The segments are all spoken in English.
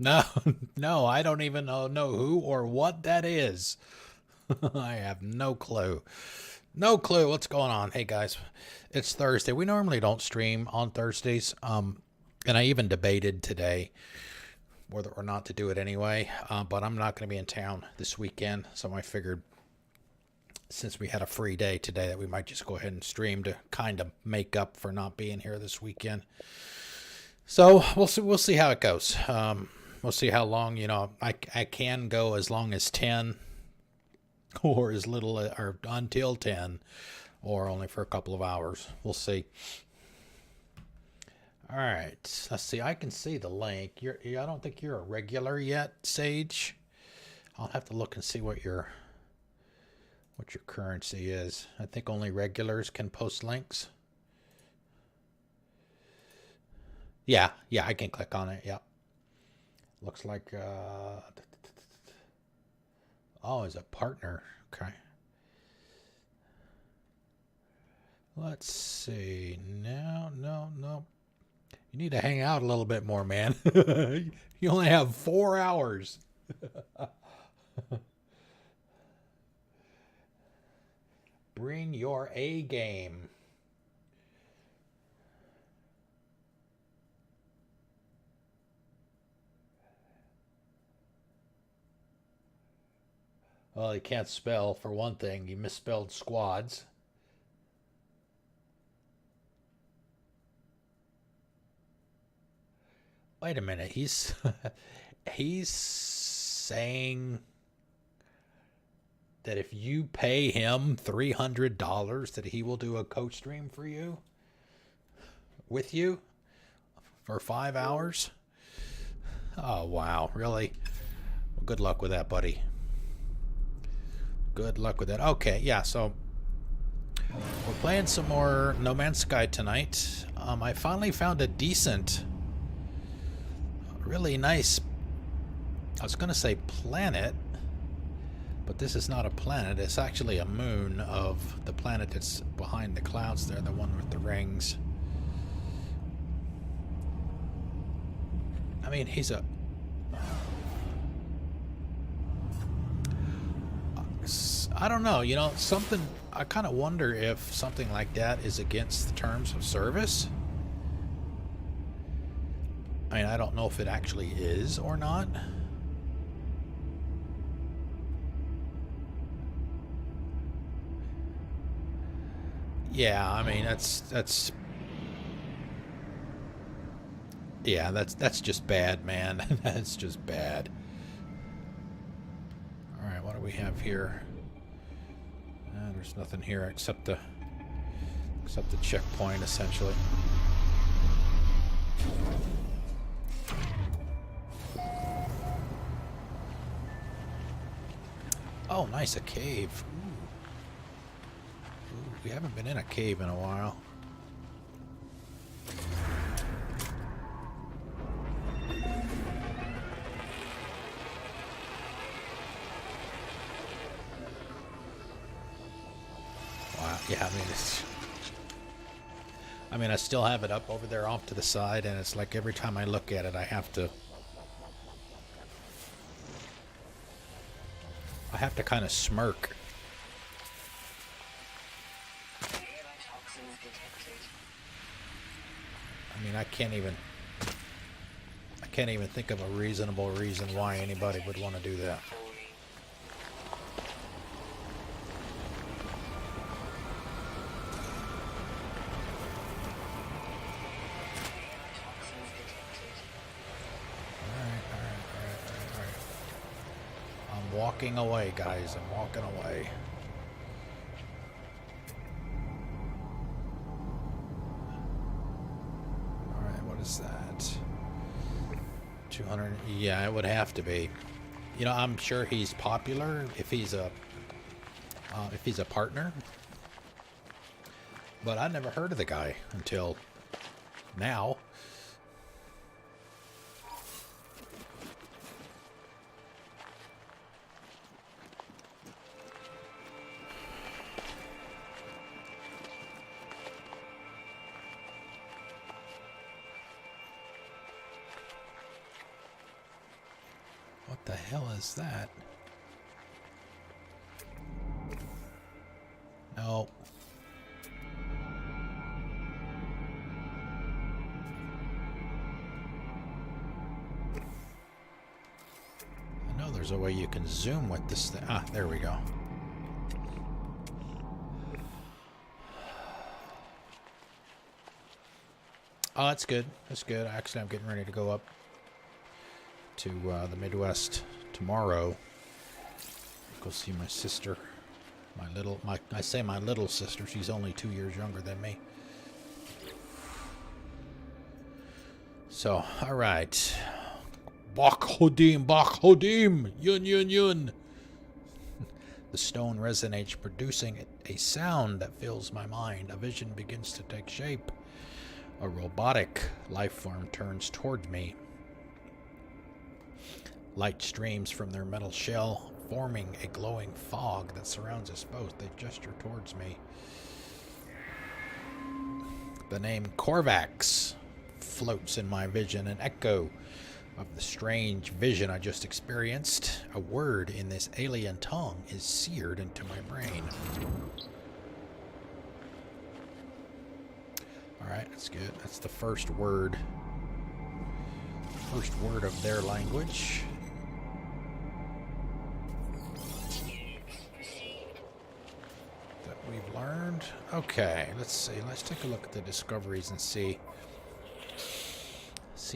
No, no, I don't even know who or what that is. I have no clue. No clue what's going on. Hey guys, it's Thursday. We normally don't stream on Thursdays. And I even debated today whether or not to do it anyway. But I'm not going to be in town this weekend, so I figured since we had a free day today that we might just go ahead and stream to kind of make up for not being here this weekend. So we'll see how it goes. We'll see how long, I can go as long as 10 or as little or until 10 or only for a couple of hours. We'll see. All right, let's see. I can see the link. I don't think you're a regular yet, Sage. I'll have to look and see what your currency is. I think only regulars can post links. Yeah, I can click on it. Yeah. Looks like oh, as a partner. Okay. Let's see. No. You need to hang out a little bit more, man. You only have 4 hours. Bring your A game. Well, he can't spell, for one thing. He misspelled squads. Wait a minute. He's he's saying that if you pay him $300 that he will do a coach stream for you with you for 5 hours. Oh wow, really? Well, good luck with that, buddy. Good luck with that. Okay, yeah, so we're playing some more No Man's Sky tonight. I finally found a decent, really nice, I was going to say planet, but this is not a planet. It's actually a moon of the planet that's behind the clouds there, the one with the rings. I mean, he's a... I don't know, something... I kind of wonder if something like that is against the terms of service. I mean, I don't know if it actually is or not. Yeah, I mean, that's yeah, that's just bad, man. That's just bad. All right, what do we have here? There's nothing here except the checkpoint, essentially. Oh, nice, a cave. Ooh, we haven't been in a cave in a while. Wow, yeah, I mean, I still have it up over there off to the side, and it's like every time I look at it, I have to kind of smirk. I mean, I can't even think of a reasonable reason why anybody would want to do that. I'm walking away, guys. I'm walking away. Alright, what is that? 200. Yeah, it would have to be. I'm sure he's popular if he's a partner. But I never heard of the guy until now. the hell is that? No. I know there's a way you can zoom with this thing. Ah, there we go. Oh, that's good. That's good. Actually, I'm getting ready to go up to the Midwest tomorrow. Go see my sister. I say my little sister. She's only 2 years younger than me. So, all right. Bach Hodim, yun yun yun. The stone resonates, producing a sound that fills my mind. A vision begins to take shape. A robotic life form turns toward me. Light streams from their metal shell, forming a glowing fog that surrounds us both. They gesture towards me. The name Korvax floats in my vision, an echo of the strange vision I just experienced. A word in this alien tongue is seared into my brain. Alright, that's good. That's the first word. First word of their language. That we've learned. Okay, let's see. Let's take a look at the discoveries and see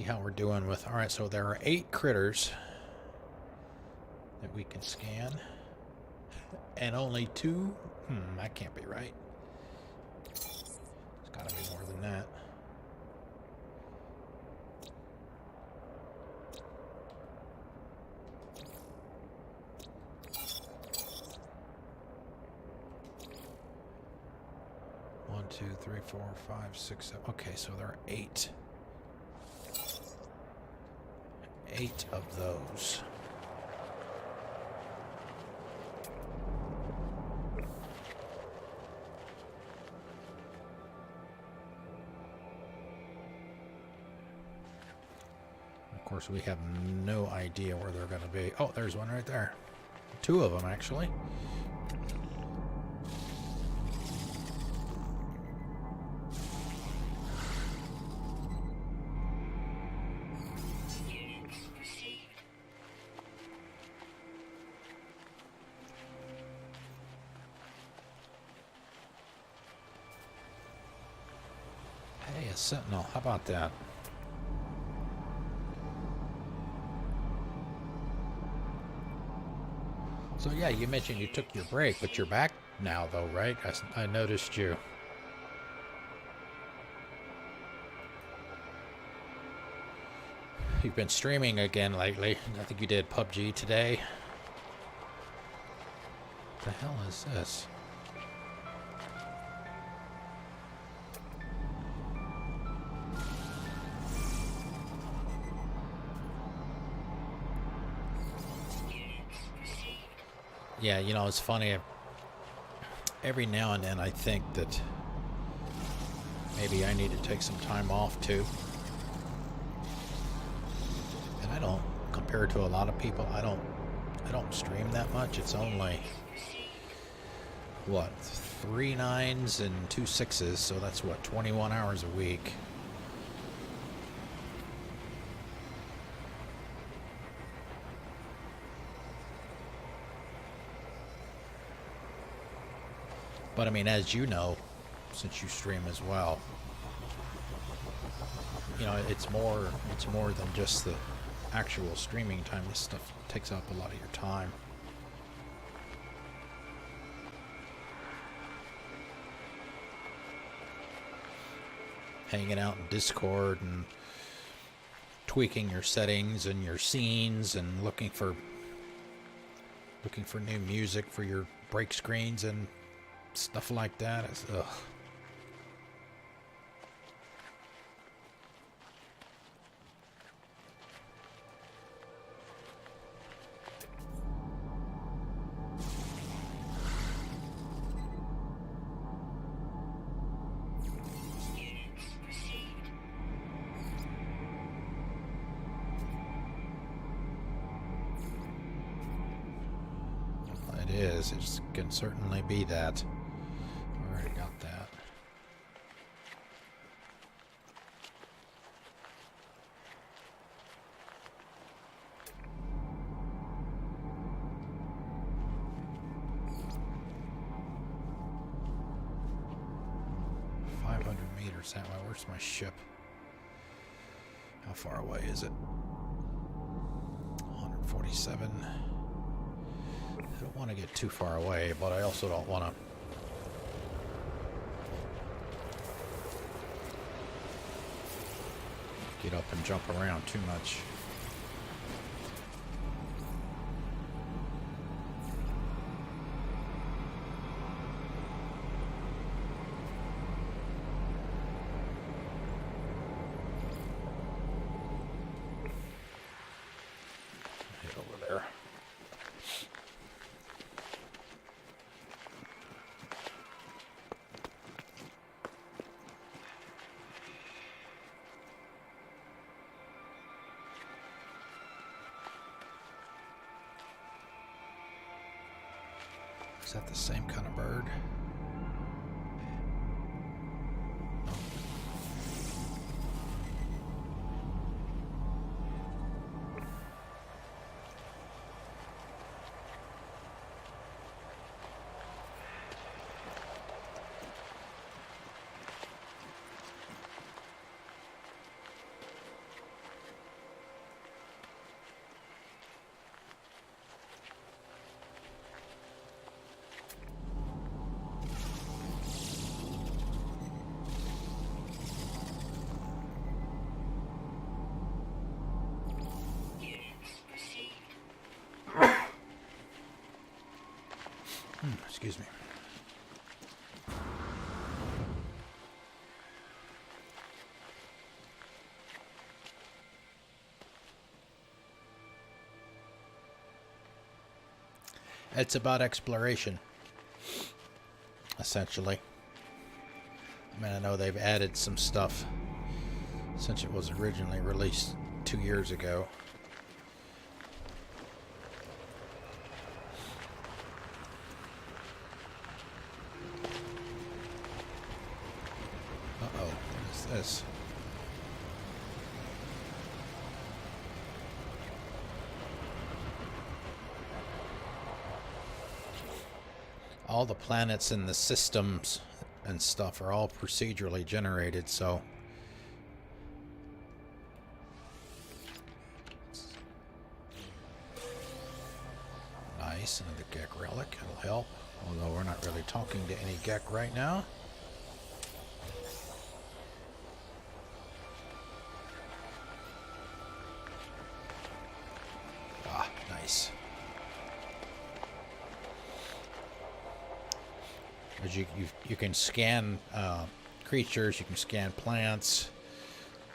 how we're doing with... Alright, so there are 8 critters that we can scan. And only 2? That can't be right. Gotta be more than that. One, 2, 3, 4, 5, 6, 7. Okay, so there are 8. 8 of those. Of course, we have no idea where they're going to be. Oh, there's one right there. 2 of them, actually. Hey, a sentinel. How about that? So yeah, you mentioned you took your break, but you're back now though, right? I noticed you. You've been streaming again lately. I think you did PUBG today. What the hell is this? Yeah, you know, it's funny. Every now and then I think that maybe I need to take some time off too. And I don't, compared to a lot of people, I don't stream that much. It's only, what, 3 9s and 2 6s, so that's what, 21 hours a week. But I mean, as you know, since you stream as well, you know, it's more than just the actual streaming time. This stuff takes up a lot of your time. Hanging out in Discord and tweaking your settings and your scenes and looking for new music for your break screens and stuff like that. It's, ugh. It is. It can certainly be that. Already got that. That way. Where's my ship? How far away is it? 147. I don't want to get too far away, but I also don't want to get up and jump around too much. Is that the same kind of bird? No. Excuse me. It's about exploration, essentially. I mean, I know they've added some stuff since it was originally released 2 years ago. This. All the planets in the systems and stuff are all procedurally generated, so nice. Another Gek relic, it'll help, although we're not really talking to any Gek right now. Nice. As you can scan creatures, you can scan plants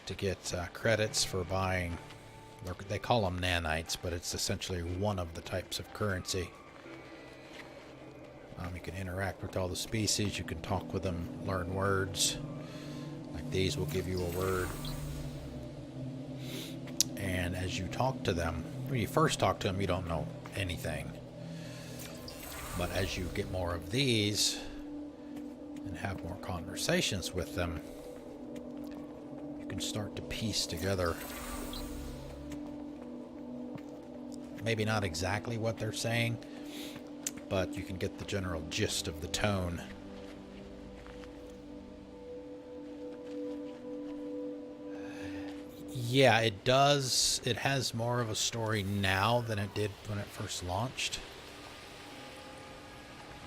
to get credits for buying. They call them nanites, but it's essentially one of the types of currency. You can interact with all the species. You can talk with them, learn words. Like these will give you a word. And as you talk to them, when you first talk to them, you don't know anything. But as you get more of these and have more conversations with them, you can start to piece together. Maybe not exactly what they're saying, but you can get the general gist of the tone. Yeah, it does. It has more of a story now than it did when it first launched.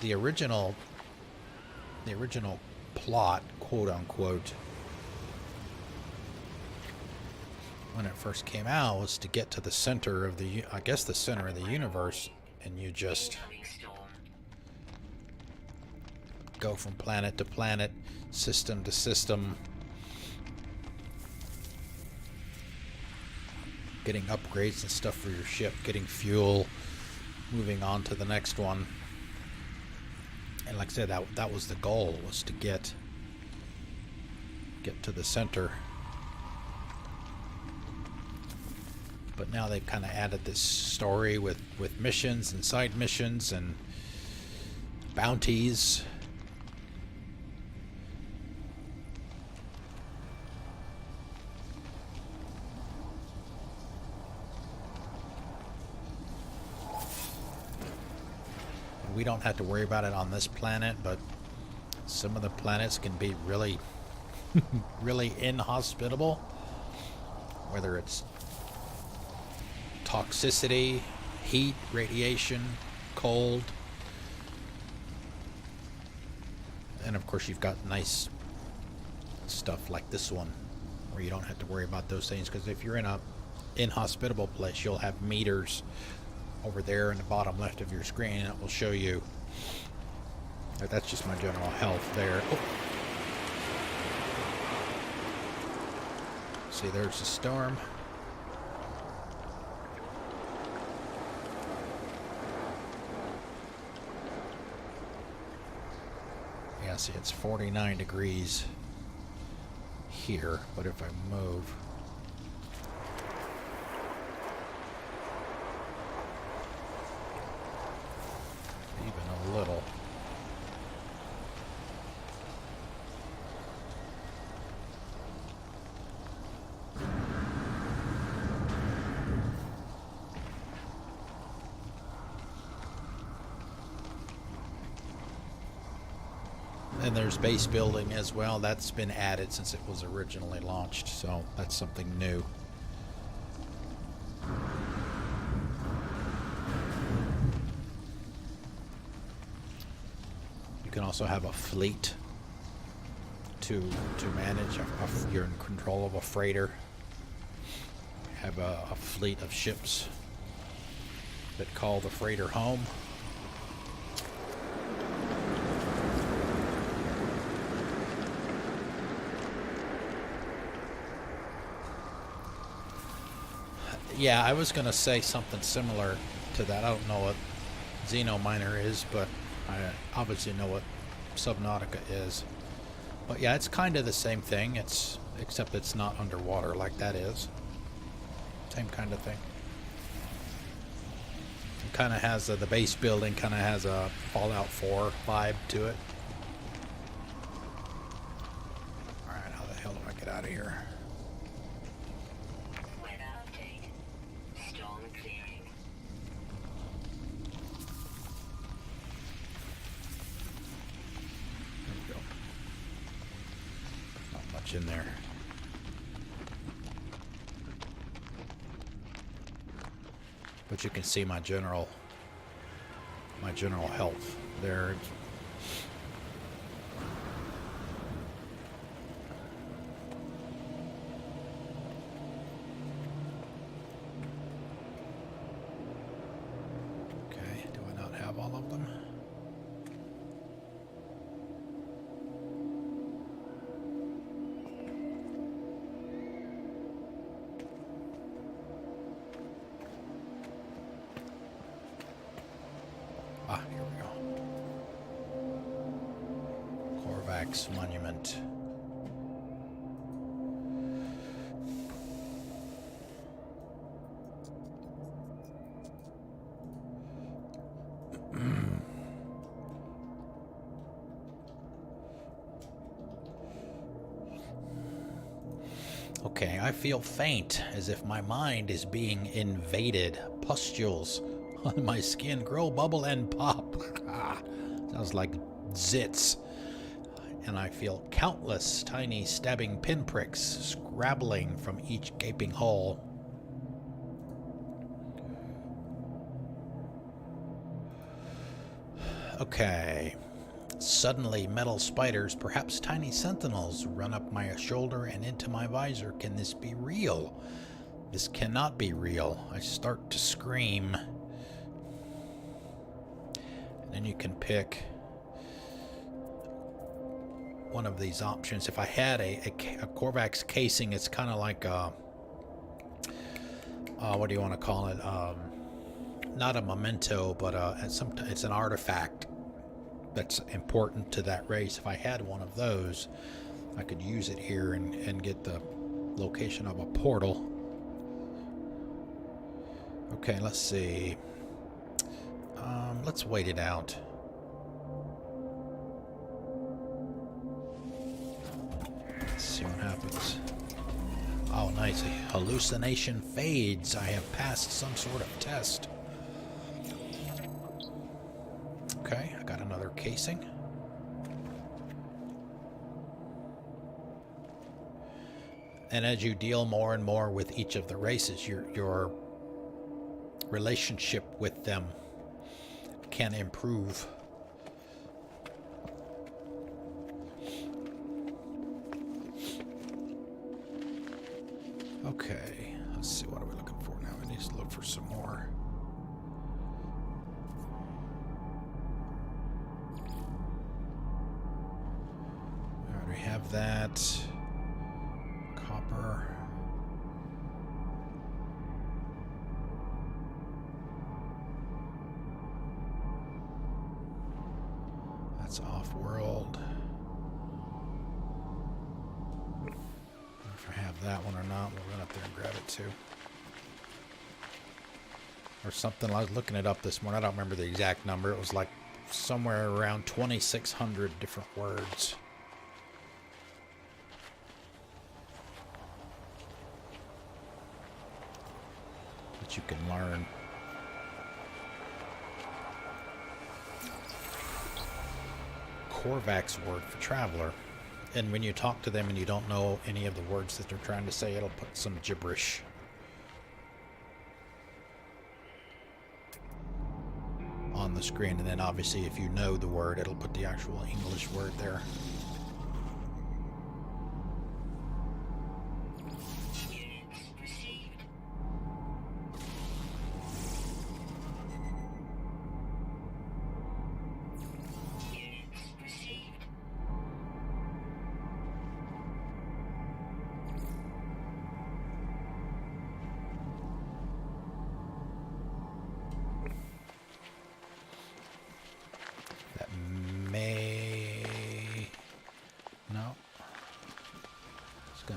The original plot, quote unquote, when it first came out was to get to the center of the, I guess the center of the universe, and you just go from planet to planet, system to system, getting upgrades and stuff for your ship, getting fuel, moving on to the next one. And like I said, that was the goal, was to get to the center. But now they've kind of added this story with missions and side missions, and bounties. We don't have to worry about it on this planet, but some of the planets can be really, really inhospitable. Whether it's toxicity, heat, radiation, cold. And of course you've got nice stuff like this one where you don't have to worry about those things, because if you're in a inhospitable place, you'll have meters over there in the bottom left of your screen that will show you. That's just my general health there. Oh. See, there's the storm. Yeah, see, it's 49 degrees here, but if I move, even a little, and there's base building as well. That's been added since it was originally launched, so that's something new. You can also have a fleet to manage. You're in control of a freighter. Have a fleet of ships that call the freighter home. Yeah, I was going to say something similar to that. I don't know what Xenominer is, but I obviously know what Subnautica is. But yeah, it's kind of the same thing, except it's not underwater like that is. Same kind of thing. It kind of has the base building kind of has a Fallout 4 vibe to it. Alright, how the hell do I get out of here? In there. But you can see my general health there. Okay, do I not have all of them? Here we go. Corvax Monument. Okay, I feel faint, as if my mind is being invaded. Pustules on my skin grow, bubble, and pop. Sounds like zits. And I feel countless tiny stabbing pinpricks scrabbling from each gaping hole. Okay. Suddenly, metal spiders, perhaps tiny sentinels, run up my shoulder and into my visor. Can this be real? This cannot be real. I start to scream. And then you can pick one of these options. If I had a Corvax casing, it's kind of like a, what do you want to call it? Not a memento, but it's an artifact that's important to that race. If I had one of those, I could use it here and get the location of a portal. Okay, let's see. Let's wait it out. happens. Oh, nice. Hallucination fades. I have passed some sort of test. Okay, I got another casing. And as you deal more and more with each of the races, your relationship with them can improve. Okay, let's see, what are we looking for now? I need to look for some more. Alright, we have that. Copper. That's off-world. If I have that one or not, we'll run up there and grab it too. Or something. I was looking it up this morning. I don't remember the exact number. It was like somewhere around 2,600 different words. That you can learn. Korvac's word for traveler. And when you talk to them and you don't know any of the words that they're trying to say, it'll put some gibberish. On the screen, and then obviously if you know the word, it'll put the actual English word there.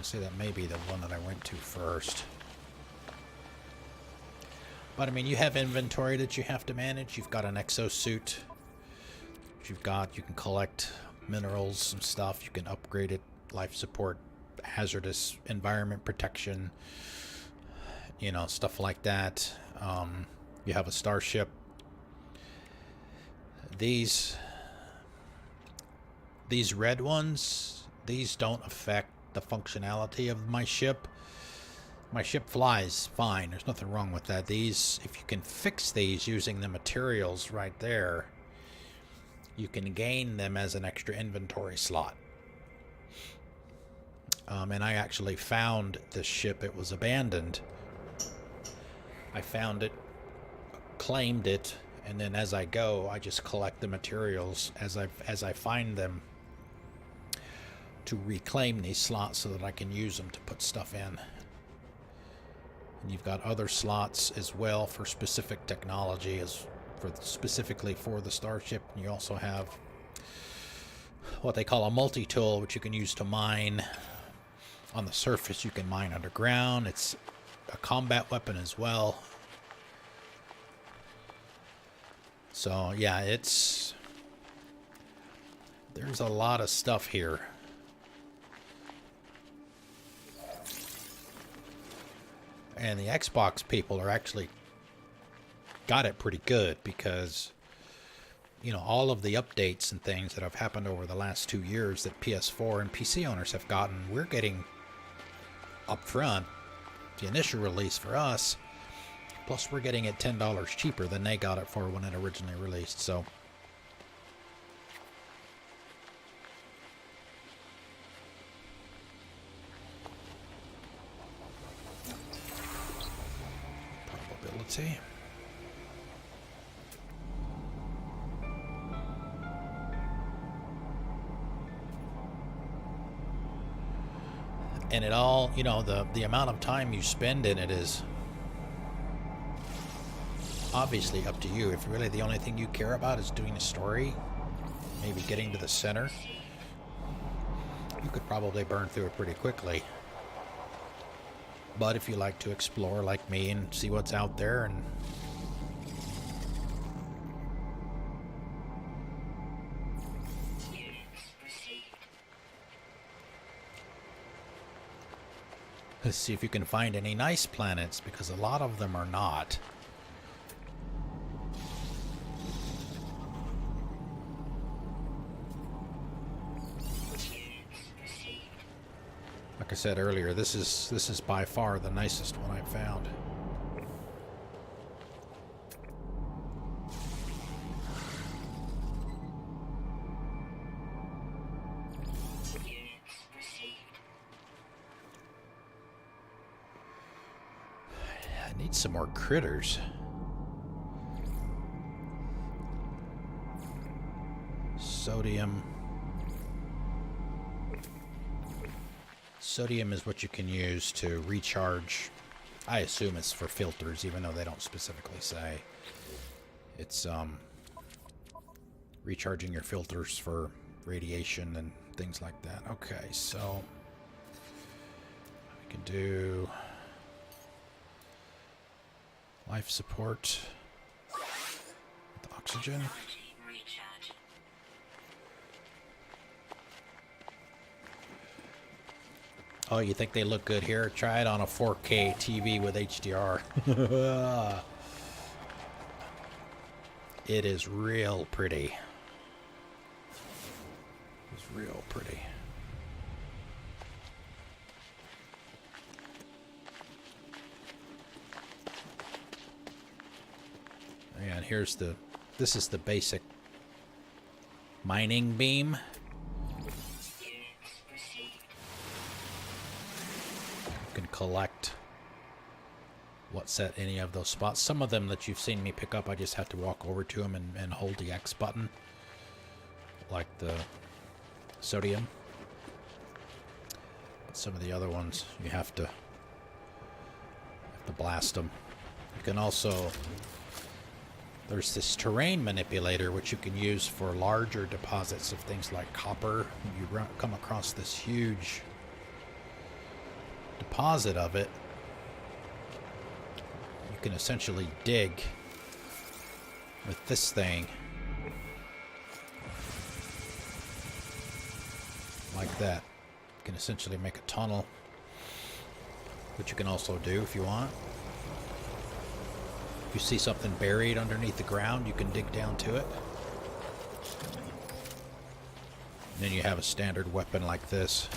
Say that may be the one that I went to first. But I mean, you have inventory that you have to manage. You've got an exosuit. You can collect minerals and stuff. You can upgrade it, life support, hazardous environment protection, you know, stuff like that. You have a starship. These red ones, these don't affect the functionality of my ship. My ship flies fine. There's nothing wrong with that. These, if you can fix these using the materials right there, you can gain them as an extra inventory slot. And I actually found this ship. It was abandoned. I found it, claimed it, and then as I go, I just collect the materials as I find them, to reclaim these slots so that I can use them to put stuff in. And you've got other slots as well for specific technology, specifically for the starship. And you also have what they call a multi-tool, which you can use to mine on the surface. You can mine underground. It's a combat weapon as well. So yeah, there's a lot of stuff here. And the Xbox people are actually got it pretty good because, you know, all of the updates and things that have happened over the last 2 years that PS4 and PC owners have gotten, we're getting up front, the initial release for us, plus we're getting it $10 cheaper than they got it for when it originally released. So probability. And it all, you know, the amount of time you spend in it is obviously up to you. If really the only thing you care about is doing the story, maybe getting to the center, you could probably burn through it pretty quickly. But if you like to explore like me and see what's out there, and Let's see if you can find any nice planets, because a lot of them are not. Like I said earlier, this is by far the nicest one I've found. I need some more critters. Sodium. Sodium is what you can use to recharge. I assume it's for filters, even though they don't specifically say. It's recharging your filters for radiation and things like that. Okay, so we can do life support with oxygen. Oh, you think they look good here? Try it on a 4K TV with HDR. It is real pretty. It's real pretty. And here's this is the basic mining beam. Can collect what's at any of those spots. Some of them that you've seen me pick up, I just have to walk over to them and hold the X button, like the sodium. But some of the other ones, you have to blast them. You can also, there's this terrain manipulator which you can use for larger deposits of things like copper. You come across this huge deposit of it, you can essentially dig with this thing like that. You can essentially make a tunnel, which you can also do if you want. If you see something buried underneath the ground, you can dig down to it. And then you have a standard weapon like this.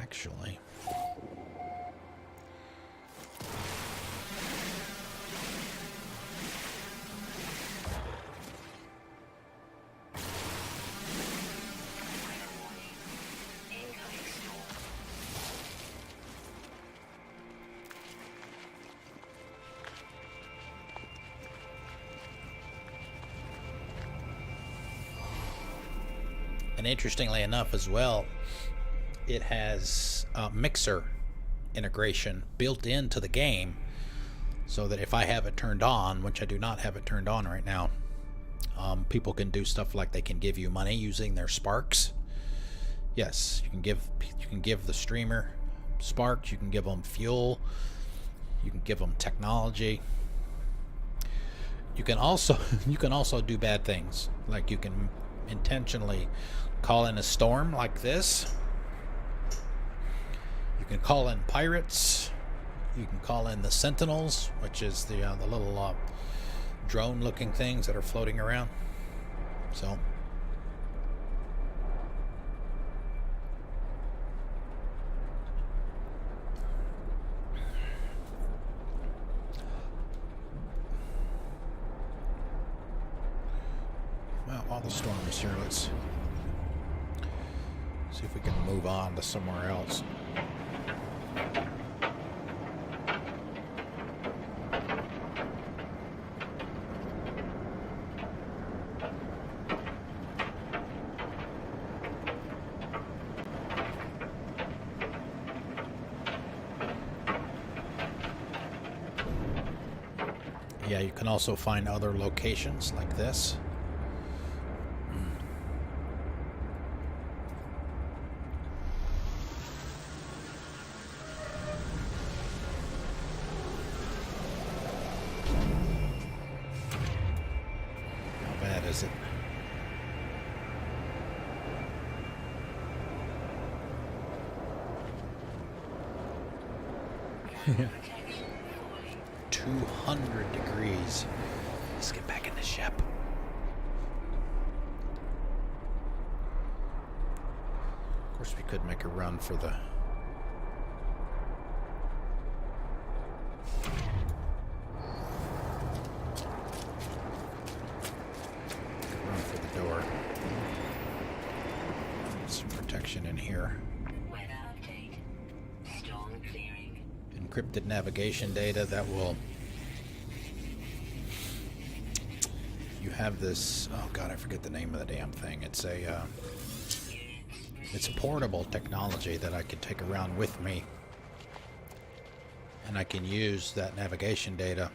Actually, and interestingly enough as well, it has mixer integration built into the game, so that if I have it turned on, which I do not have it turned on right now, people can do stuff like they can give you money using their sparks. Yes, you can give the streamer sparks, you can give them fuel, you can give them technology. You can also do bad things, like you can intentionally call in a storm like this. You can call in pirates. You can call in the sentinels, which is the little drone-looking things that are floating around. So, well, while the storm is here, let's see if we can move on to somewhere else. Yeah, you can also find other locations like this. How bad is it? Yeah. 200 degrees. Let's get back in the ship. Of course, we could make a run for the... Run for the door. Some protection in here. Encrypted navigation data that will... You have this... Oh god, I forget the name of the damn thing. It's a... It's portable technology that I can take around with me. And I can use that navigation data.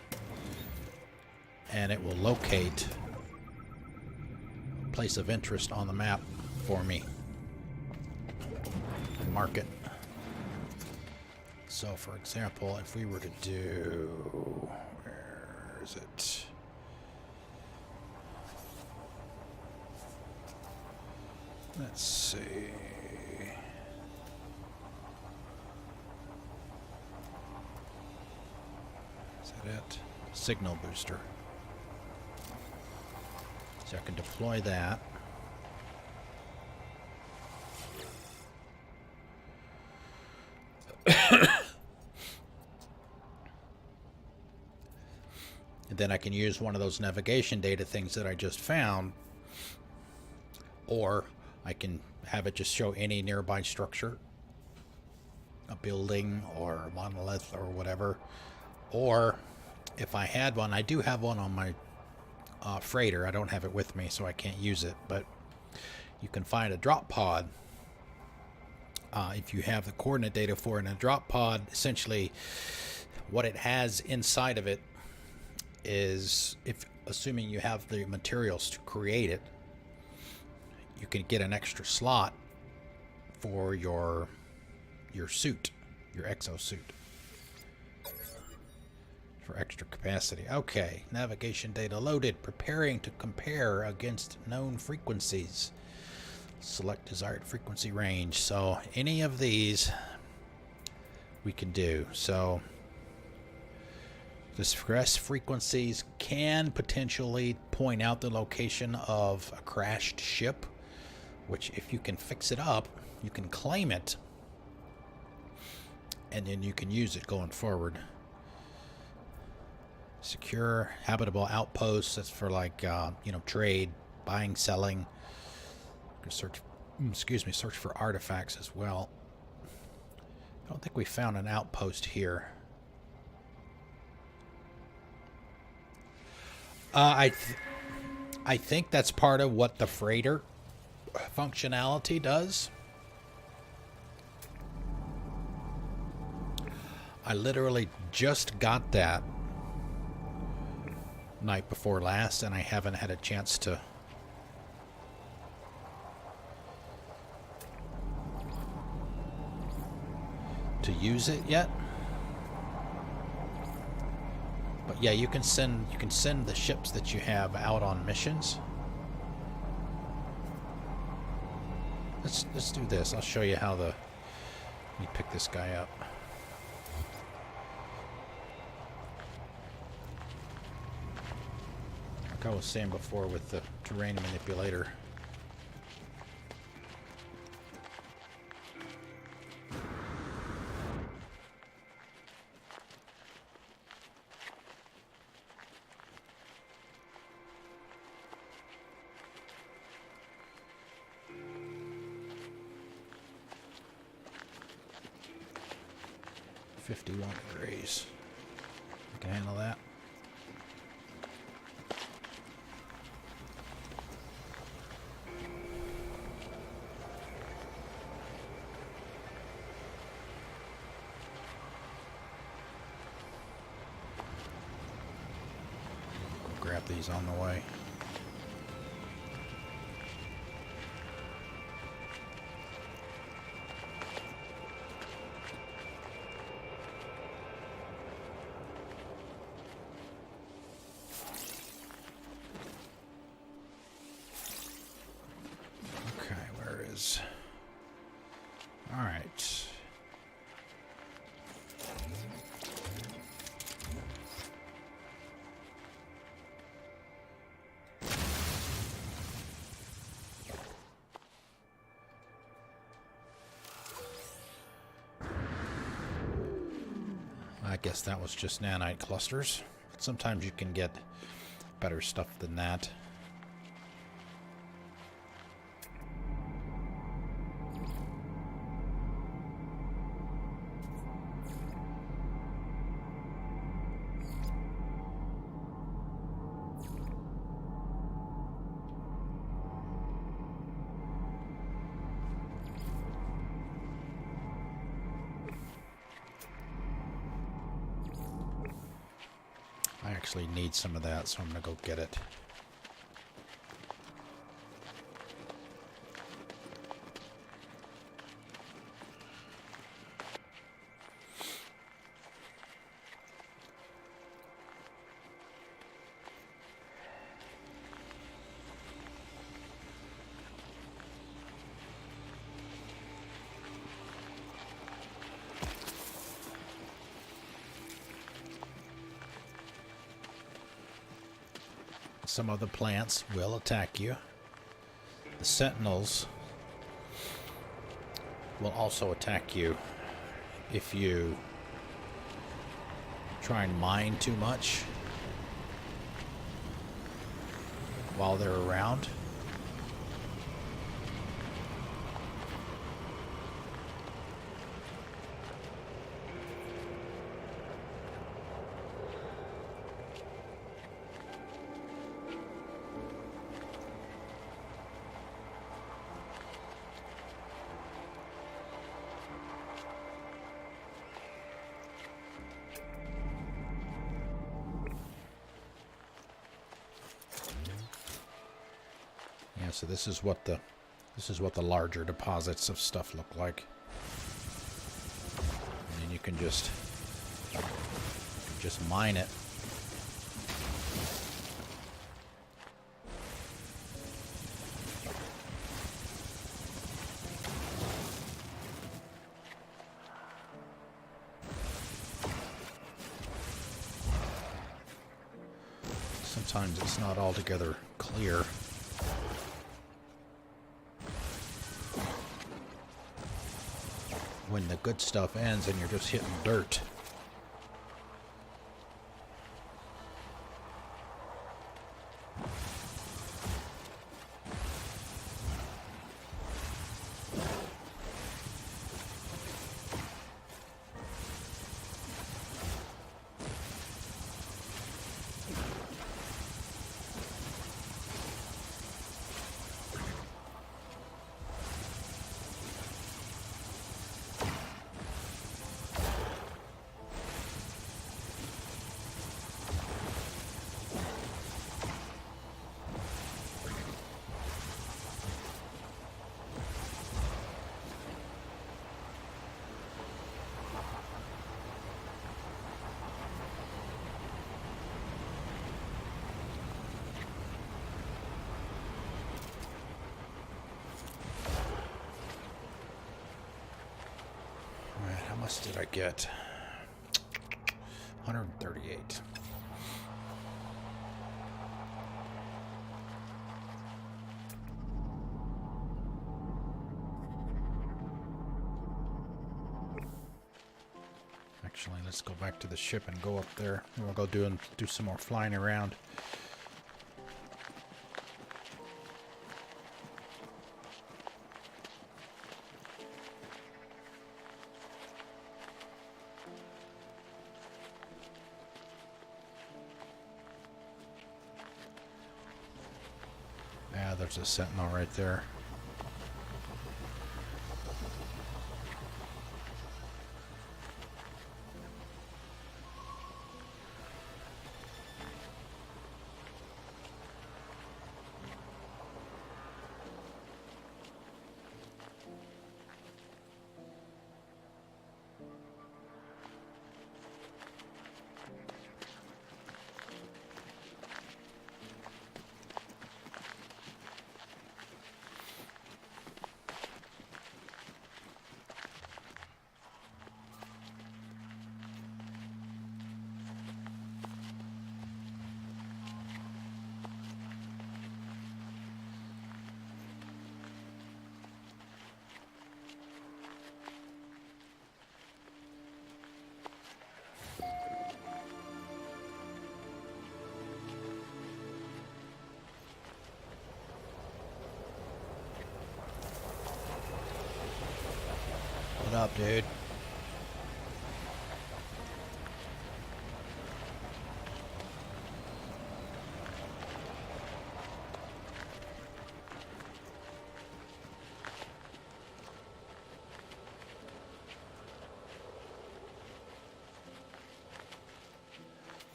And it will locate a place of interest on the map for me. And mark it. So, for example, if we were to do... Where is it? Let's see... Is that it? Signal booster. So I can deploy that. And then I can use one of those navigation data things that I just found, or I can have it just show any nearby structure, a building or a monolith or whatever. Or if I had one, I do have one on my freighter. I don't have it with me, so I can't use it, but you can find a drop pod. If you have the coordinate data for it in a drop pod, essentially what it has inside of it is, if assuming you have the materials to create it, you can get an extra slot for your suit, your exosuit, for extra capacity. Okay, navigation data loaded, preparing to compare against known frequencies. Select desired frequency range. So any of these we can do. So distress frequencies can potentially point out the location of a crashed ship, which if you can fix it up, you can claim it, and then you can use it going forward. Secure habitable outposts. That's for like trade, buying, selling. Search, search for artifacts as well. I don't think we found an outpost here. I think that's part of what the freighter functionality does. I literally just got that night before last, and I haven't had a chance to use it yet. But yeah, you can send the ships that you have out on missions. Let's do this. I'll show you how let me pick this guy up. Like I was saying before with the terrain manipulator. Degrees. I can handle that. got these on the way. Okay, where is... All right. I guess that was just nanite clusters. Sometimes you can get better stuff than that. I actually need some of that, so I'm going to go get it. Some of the plants will attack you. The sentinels will also attack you if you try and mine too much while they're around. Yeah, so this is what the larger deposits of stuff look like. And then you can just mine it. Sometimes it's not altogether clear. When the good stuff ends and you're just hitting dirt. How much did I get? 138. Actually, let's go back to the ship and go up there. And we'll go do some more flying around. Yeah, there's a sentinel right there. up, dude?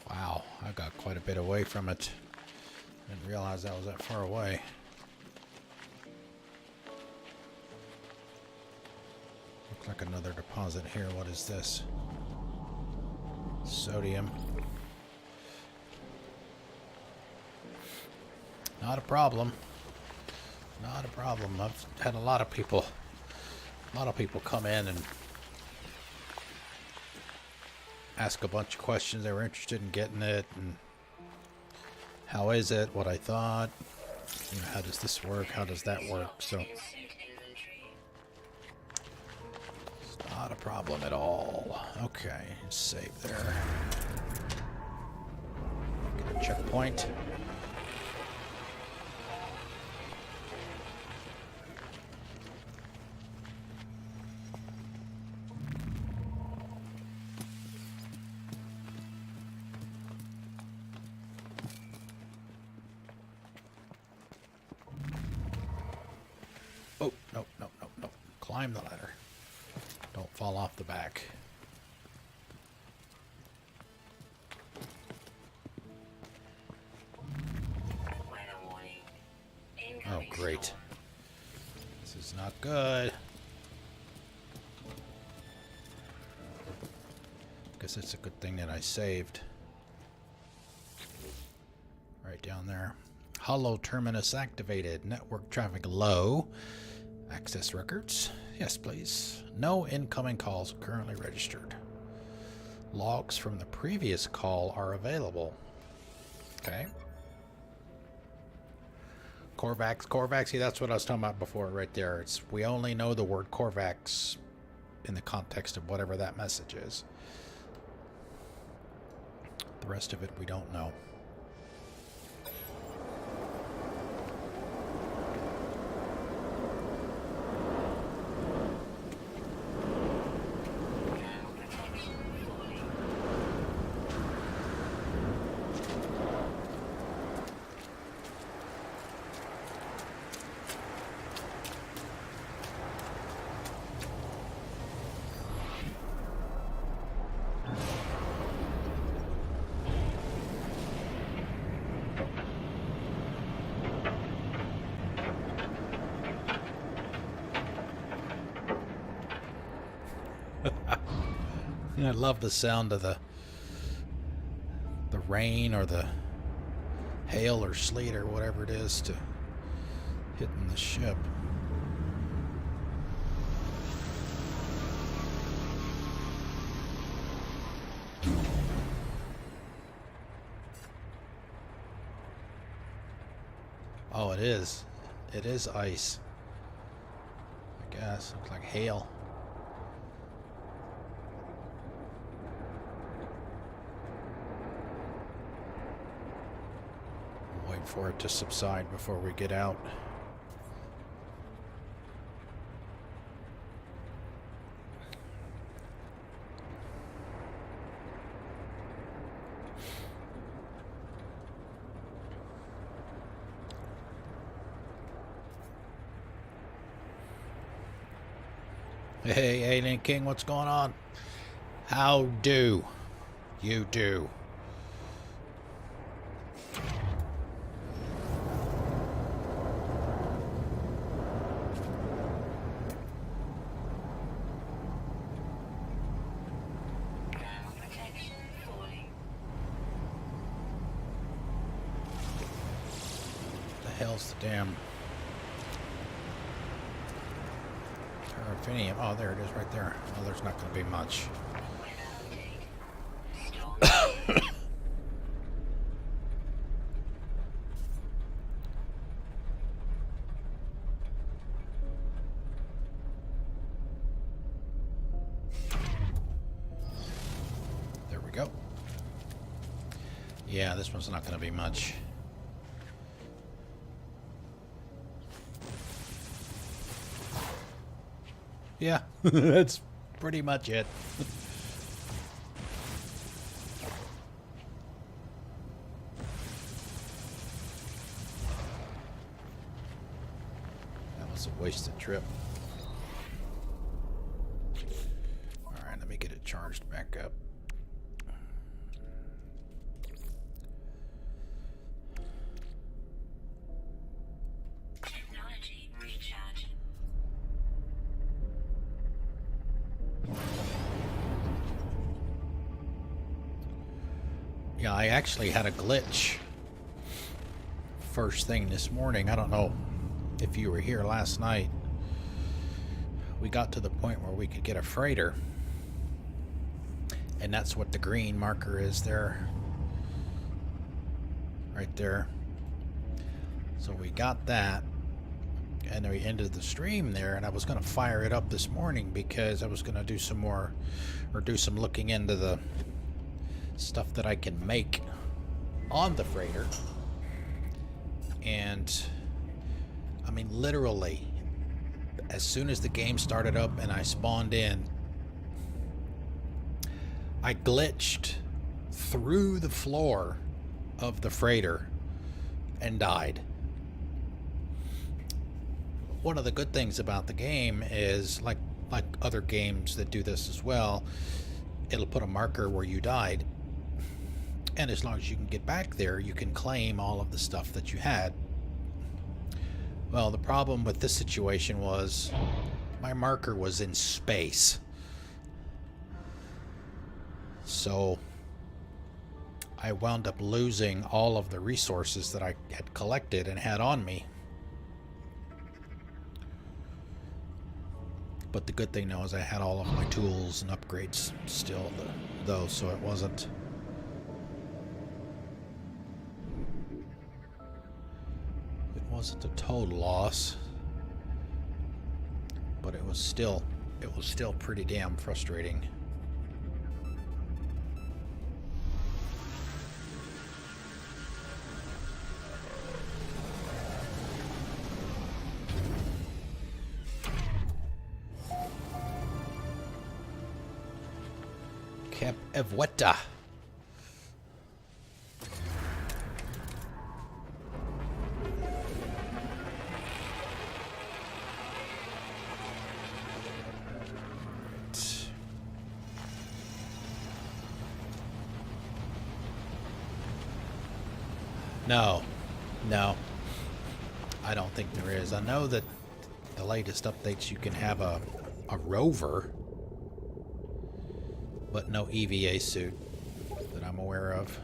Wow, I got quite a bit away from it. Didn't realize that was that far away. Looks like another deposit here. What is this? Sodium. Not a problem. Not a problem. I've had a lot of people come in and ask a bunch of questions. They were interested in getting it, and how is it, what I thought, you know, how does this work, how does that work. So it's not a problem at all. Okay, save there. Get a checkpoint. Oh, no, no, no, no. Climb the ladder. Don't fall off the back. Oh, great. This is not good. Guess it's a good thing that I saved. Right down there. Hollow terminus activated. Network traffic low. Access records. Yes, please. No incoming calls currently registered. Logs from the previous call are available. Okay. Korvax. See, that's what I was talking about before right there. We only know the word Korvax in the context of whatever that message is. The rest of it we don't know. I love the sound of the rain or the hail or sleet or whatever it is to hitting the ship. Oh, it is. It is ice. I guess. Looks like hail. Wait for it to subside before we get out. Hey, Alien King, what's going on? How do you do? The hell's the damn Terrafinium? Oh, there it is right there. Oh, there's not going to be much. There we go. Yeah, this one's not going to be much. Yeah, that's pretty much it. That was a wasted trip. Alright, let me get it charged back up. Yeah, I actually had a glitch first thing this morning. I don't know if you were here last night. We got to the point where we could get a freighter. And that's what the green marker is there. Right there. So we got that. And then we ended the stream there. And I was going to fire it up this morning because I was going to do some more, or do some looking into the stuff that I can make on the freighter. And I mean, literally, as soon as the game started up and I spawned in, I glitched through the floor of the freighter and died. One of the good things about the game is, like other games that do this as well, it'll put a marker where you died. And as long as you can get back there, you can claim all of the stuff that you had. Well, the problem with this situation was my marker was in space. So I wound up losing all of the resources that I had collected and had on me. But the good thing now is I had all of my tools and upgrades still, though, so it wasn't a total loss, but it was still pretty damn frustrating. Camp Evweta. No, I don't think there is. I know that the latest updates you can have a rover, but no EVA suit that I'm aware of.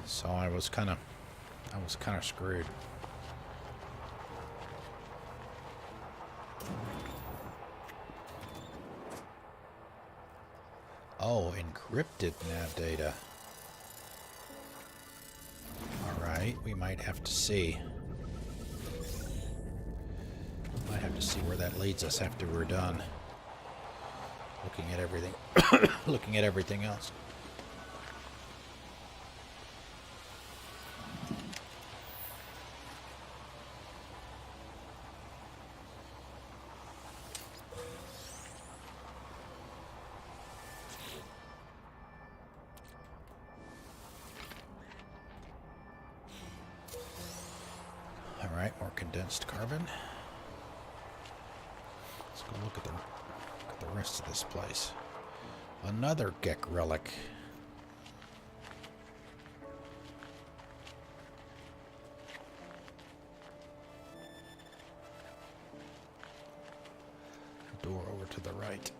So I was kind of screwed. Oh, encrypted nav data. Alright, we might have to see. Might have to see where that leads us after we're done looking at everything. Looking at everything else. Alright, more condensed carbon. Let's go look at the rest of this place. Another Gek relic. Door over to the right.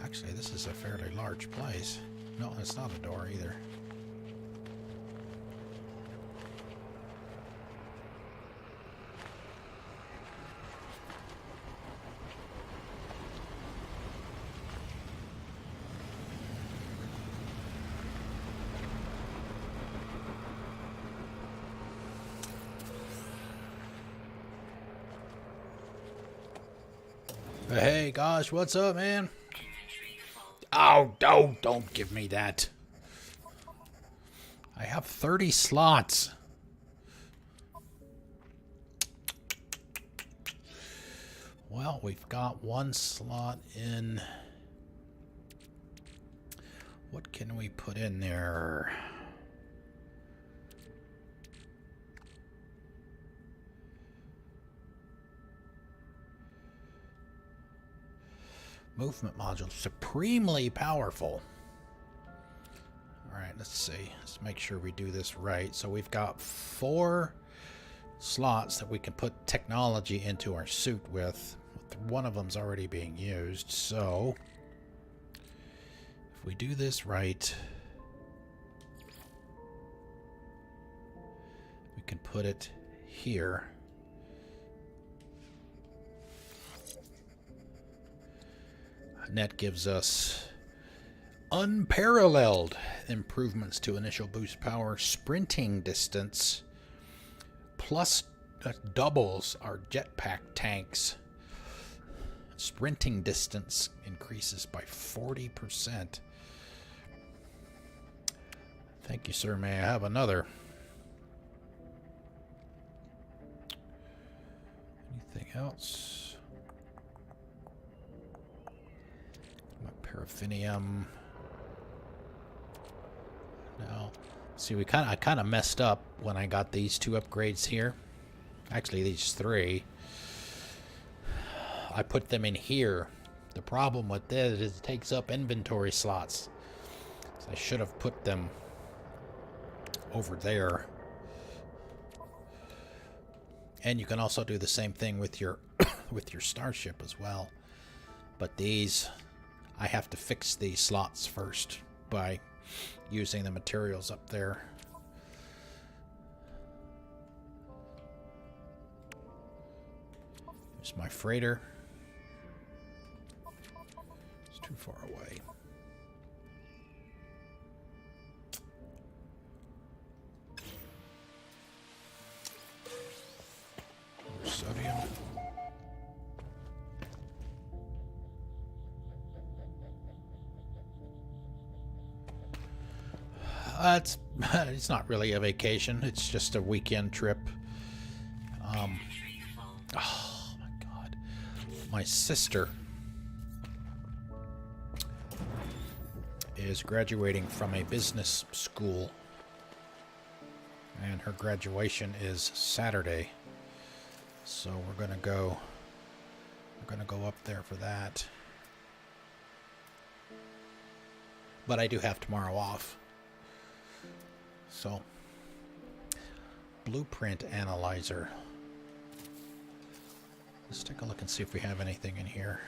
Actually, this is a fairly large place. No, it's not a door either. Hey, gosh, what's up, man? Oh, don't give me that. I have 30 slots. Well, we've got one slot in. What can we put in there? Movement module, supremely powerful. All right, let's see. Let's make sure we do this right. So we've got 4 slots that we can put technology into our suit with. One of them's already being used. So if we do this right, we can put it here. And that gives us unparalleled improvements to initial boost power, sprinting distance, plus doubles our jetpack tanks. Sprinting distance increases by 40%. Thank you, sir. May I have another? Anything else? Paraffinium. Now, see, I kind of messed up when I got these 2 upgrades here. Actually, these 3. I put them in here. The problem with this is it takes up inventory slots. So I should have put them over there. And you can also do the same thing with your with your starship as well. But these, I have to fix these slots first by using the materials up there. Here's my freighter. It's too far away. More sodium. It's not really a vacation. It's just a weekend trip. Oh my God. My sister is graduating from a business school, and her graduation is Saturday. So we're gonna go up there for that. But I do have tomorrow off. So, blueprint analyzer. Let's take a look and see if we have anything in here.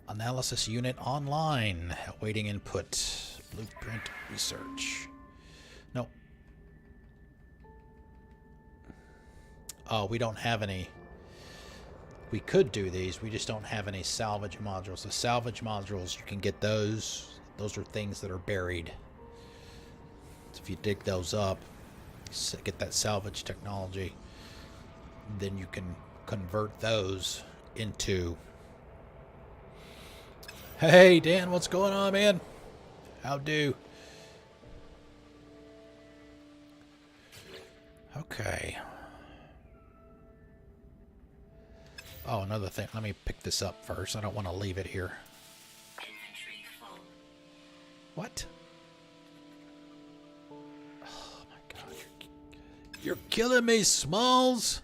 Analysis unit online, awaiting input. Blueprint research. Nope. Oh, we don't have any. We could do these, we just don't have any salvage modules. The salvage modules, you can get those. Those are things that are buried. So if you dig those up, get that salvage technology, then you can convert those into... Hey, Dan, what's going on, man? How do? Okay. Oh, another thing. Let me pick this up first. I don't want to leave it here. What? Oh my God! You're killing me, Smalls.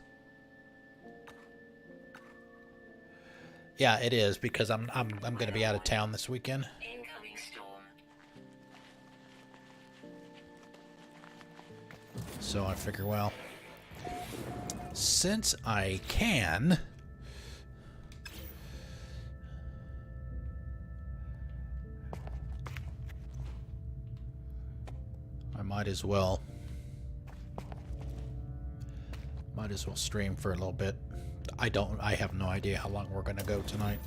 Yeah, it is because I'm going to be out of town this weekend. Incoming storm. So I figure, well, since I can, I might as well stream for a little bit. I have no idea how long we're going to go tonight.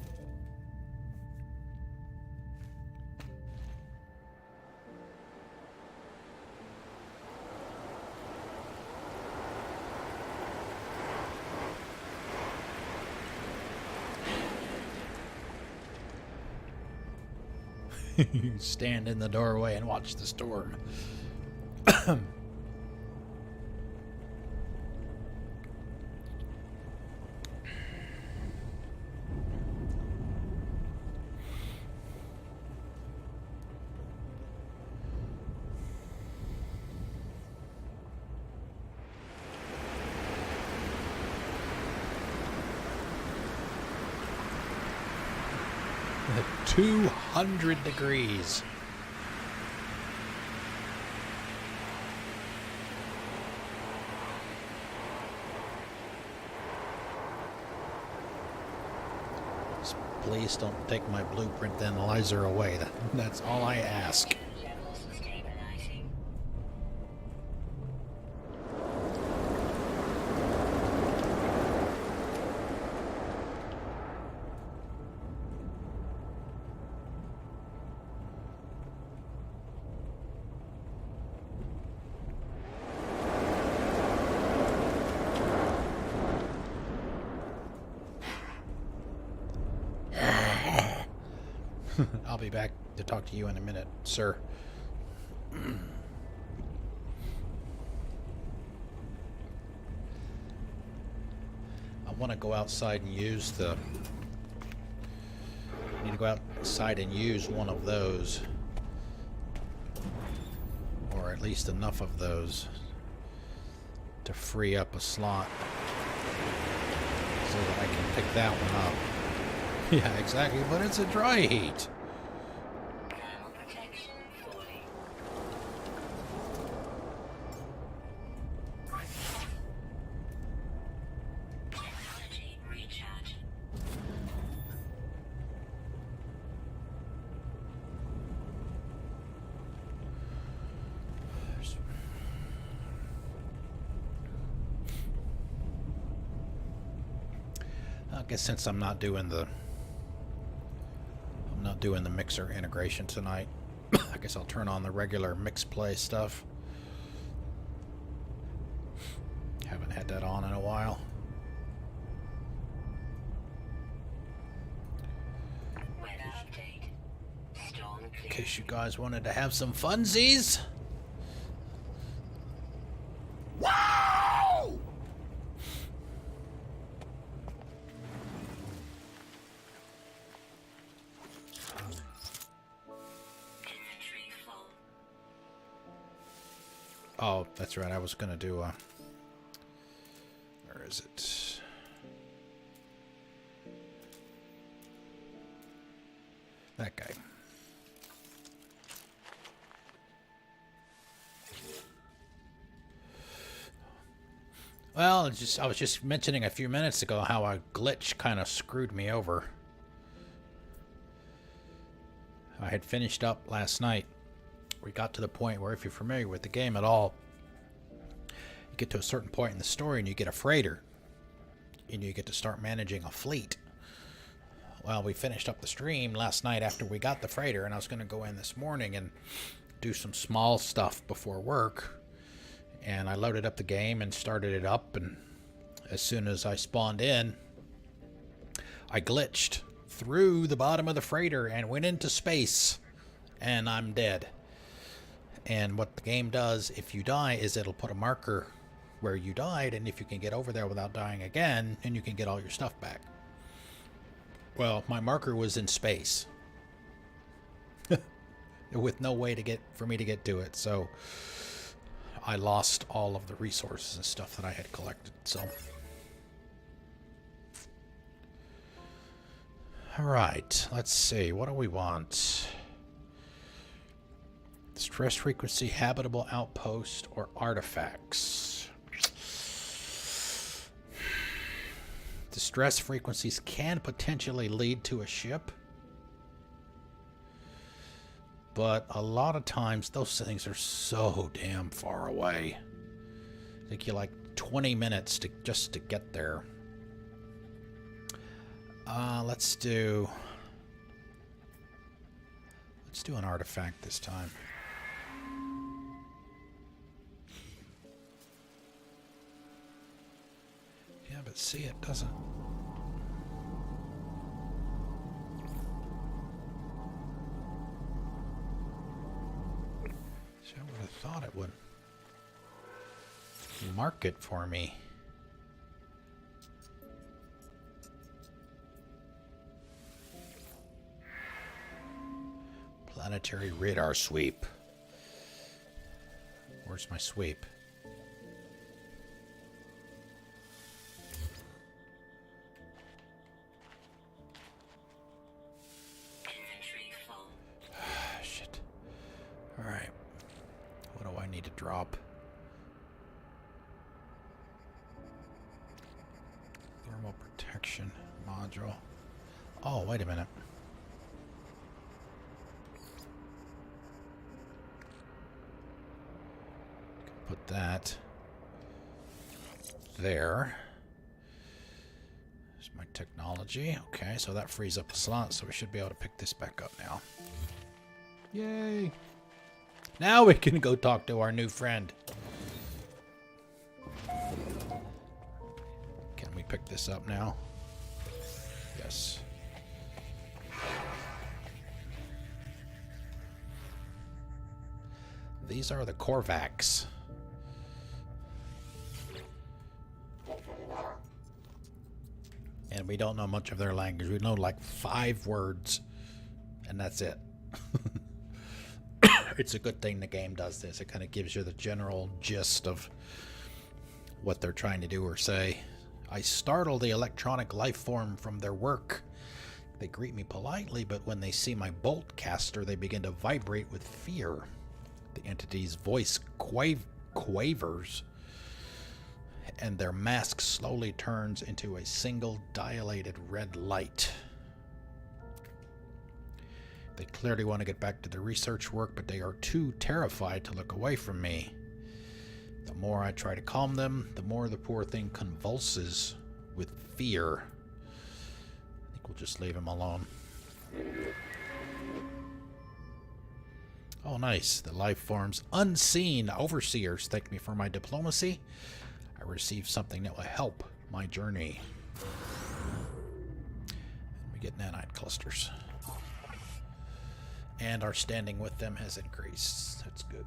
Stand in the doorway and watch the storm. 200 degrees. Please don't take my blueprint analyzer away. That's all I ask. I'll be back to talk to you in a minute, sir. I want to go outside and use the... I need to go outside and use one of those. Or at least enough of those to free up a slot so that I can pick that one up. Yeah, exactly, but it's a dry heat. I guess since I'm not doing the mixer integration tonight, I guess I'll turn on the regular mix play stuff. Haven't had that on in a while. In case you guys wanted to have some funsies. Wow! Oh, that's right. I was going to do a... Where is it? That guy. Well, I was just mentioning a few minutes ago how a glitch kind of screwed me over. I had finished up last night. We got to the point where, if you're familiar with the game at all, you get to a certain point in the story and you get a freighter. And you get to start managing a fleet. Well, we finished up the stream last night after we got the freighter, and I was going to go in this morning and do some small stuff before work. And I loaded up the game and started it up, and as soon as I spawned in, I glitched through the bottom of the freighter and went into space, and I'm dead. And what the game does if you die is it'll put a marker where you died, and if you can get over there without dying again, then you can get all your stuff back. Well, my marker was in space with no way for me to get to it, so I lost all of the resources and stuff that I had collected. So all right, let's see, what do we want? Stress frequency, habitable outpost, or artifacts. The stress frequencies can potentially lead to a ship, but a lot of times those things are so damn far away. Take you like 20 minutes just to get there. Let's do an artifact this time. Yeah, but see, it doesn't. thought it would mark it for me. Planetary radar sweep. Where's my sweep? Shit. Alright. What do I need to drop? Thermal protection module. Oh, wait a minute. Put that there. There's my technology. Okay, so that frees up a slot, so we should be able to pick this back up now. Yay! Now we can go talk to our new friend. Can we pick this up now? Yes. These are the Korvax. And we don't know much of their language. We know like 5 words, and that's it. It's a good thing the game does this. It kind of gives you the general gist of what they're trying to do or say. I startle the electronic life form from their work. They greet me politely, but when they see my bolt caster, they begin to vibrate with fear. The entity's voice quavers, and their mask slowly turns into a single dilated red light. They clearly want to get back to their research work, but they are too terrified to look away from me. The more I try to calm them, the more the poor thing convulses with fear. I think we'll just leave him alone. Oh, nice. The life forms unseen overseers thank me for my diplomacy. I received something that will help my journey. And we get nanite clusters. And our standing with them has increased. That's good.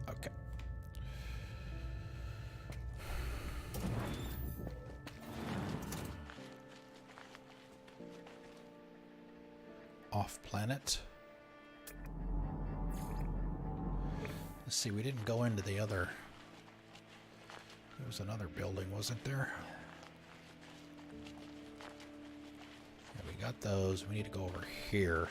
Okay. Off planet. Let's see, we didn't go into the other. There was another building, wasn't there? Yeah, we got those. We need to go over here.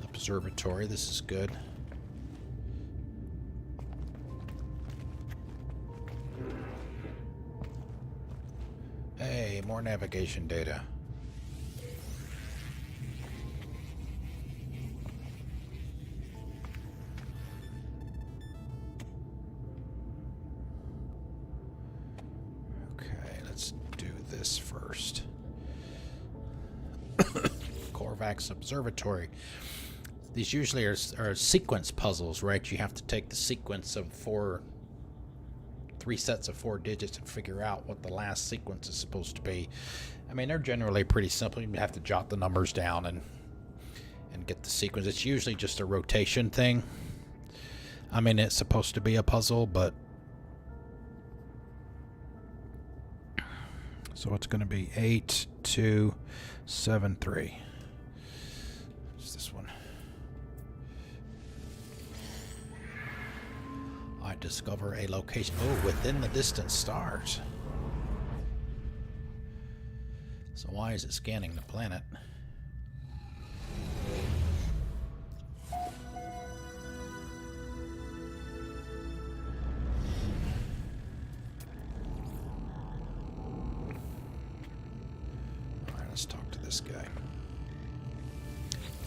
Observatory, this is good. Hey, more navigation data. Okay, let's do this first. Korvax Observatory. These usually are sequence puzzles, right? You have to take the sequence of 3 sets of 4 digits and figure out what the last sequence is supposed to be. I mean, they're generally pretty simple. You have to jot the numbers down and get the sequence. It's usually just a rotation thing. I mean, it's supposed to be a puzzle, but... So it's going to be 8, 2, 7, 3. What's this one? I discover a location. Oh, within the distant stars. So why is it scanning the planet? Alright, let's talk to this guy.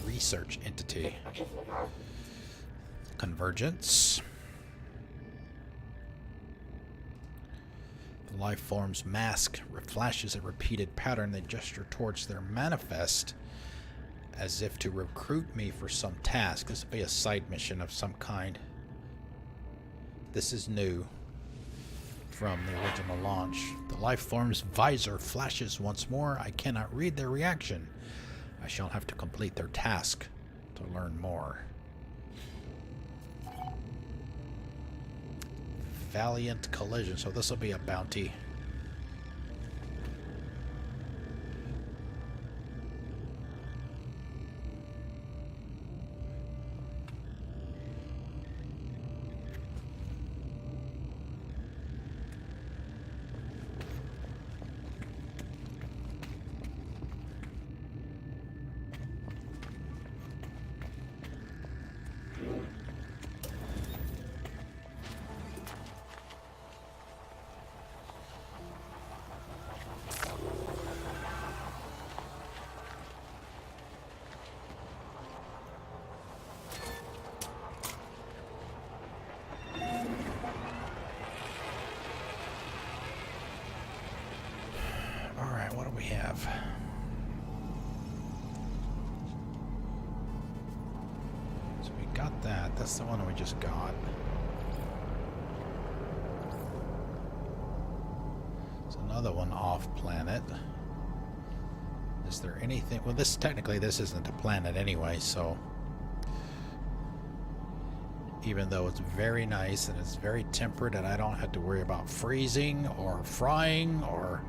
Research entity. Convergence. The life form's mask flashes a repeated pattern. They gesture towards their manifest. as if to recruit me for some task. This will be a side mission of some kind. This is new from the original launch. The life form's visor flashes once more. I cannot read their reaction. I shall have to complete their task to learn more. Valiant collision. So this will be a bounty. What do we have? So we got that. That's the one we just got. There's another one off planet. Is there anything? Well, this technically this isn't a planet anyway, so even though it's very nice and it's very temperate and I don't have to worry about freezing or frying or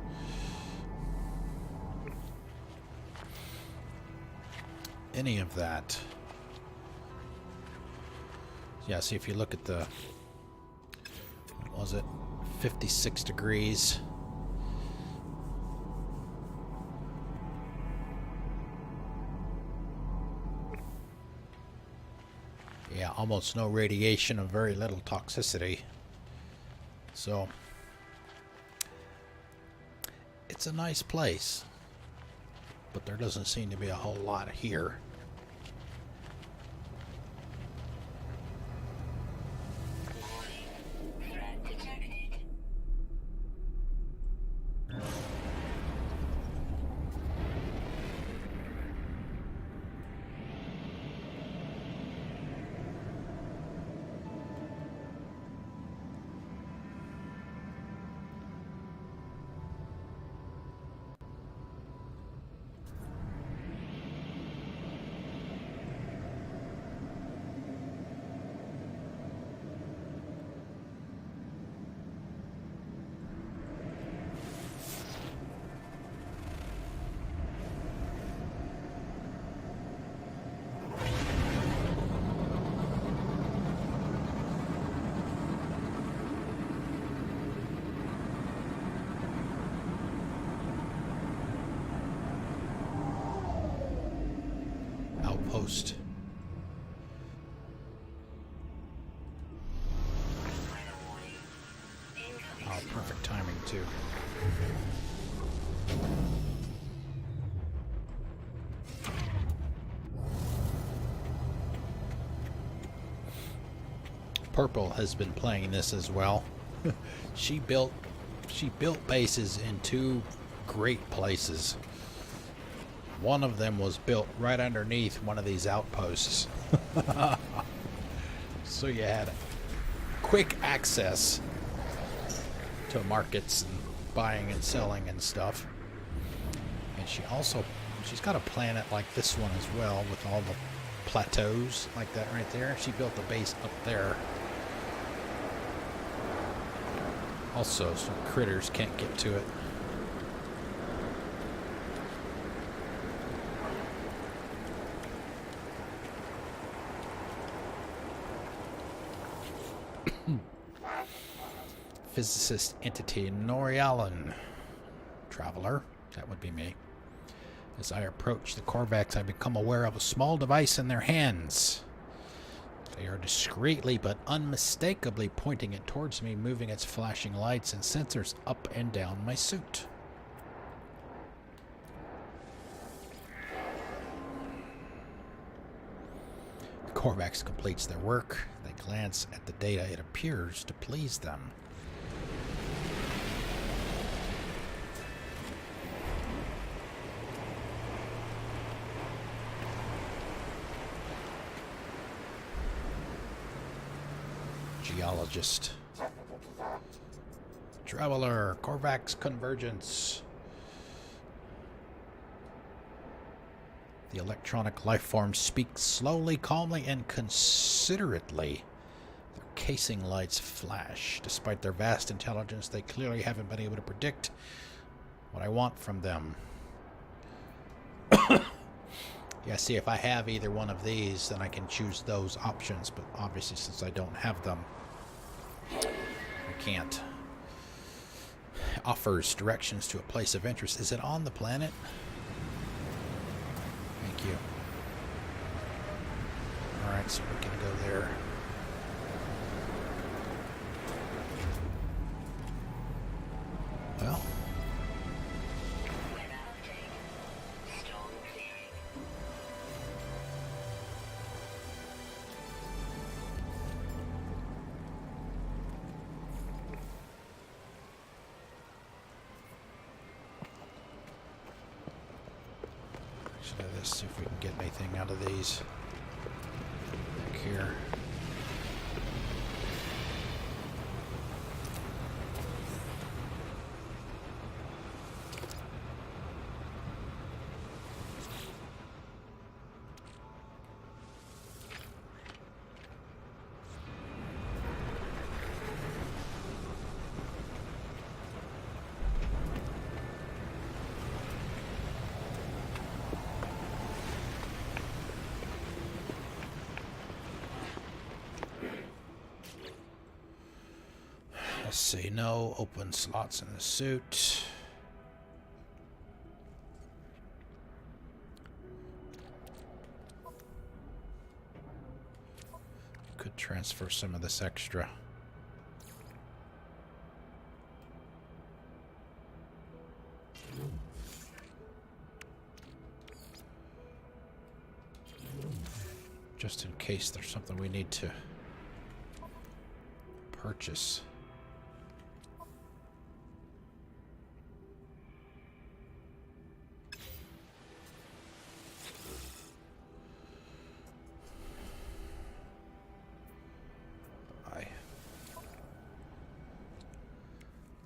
any of that. Yeah, see, if you look at the, what was it, 56 degrees. Yeah, almost no radiation and very little toxicity. So, it's a nice place. But there doesn't seem to be a whole lot here. Outpost. Oh, perfect timing too. Purple has been playing this as well. She built bases in two great places. One of them was built right underneath one of these outposts. So you had quick access to markets and buying and selling and stuff. And she's got a planet like this one as well with all the plateaus like that right there. She built a base up there. Also, some critters can't get to it. Physicist entity Norialan. Traveler, that would be me. As I approach the Korvax, I become aware of a small device in their hands. They are discreetly but unmistakably pointing it towards me, moving its flashing lights and sensors up and down my suit. The Korvax completes their work. They glance at the data. It appears to please them. geologist. Traveler, Korvax convergence. The electronic life forms speak slowly, calmly, and considerately. Their casing lights flash. Despite their vast intelligence, they clearly haven't been able to predict what I want from them. Yeah, see, if I have either one of these, then I can choose those options. But obviously, since I don't have them, I can't. Offers directions to a place of interest. Is it on the planet? Thank you. Alright, so we're going to go there. Well. Let's see if we can get anything out of these back here. Let's see, no open slots in the suit. Could transfer some of this extra. Just in case there's something we need to purchase.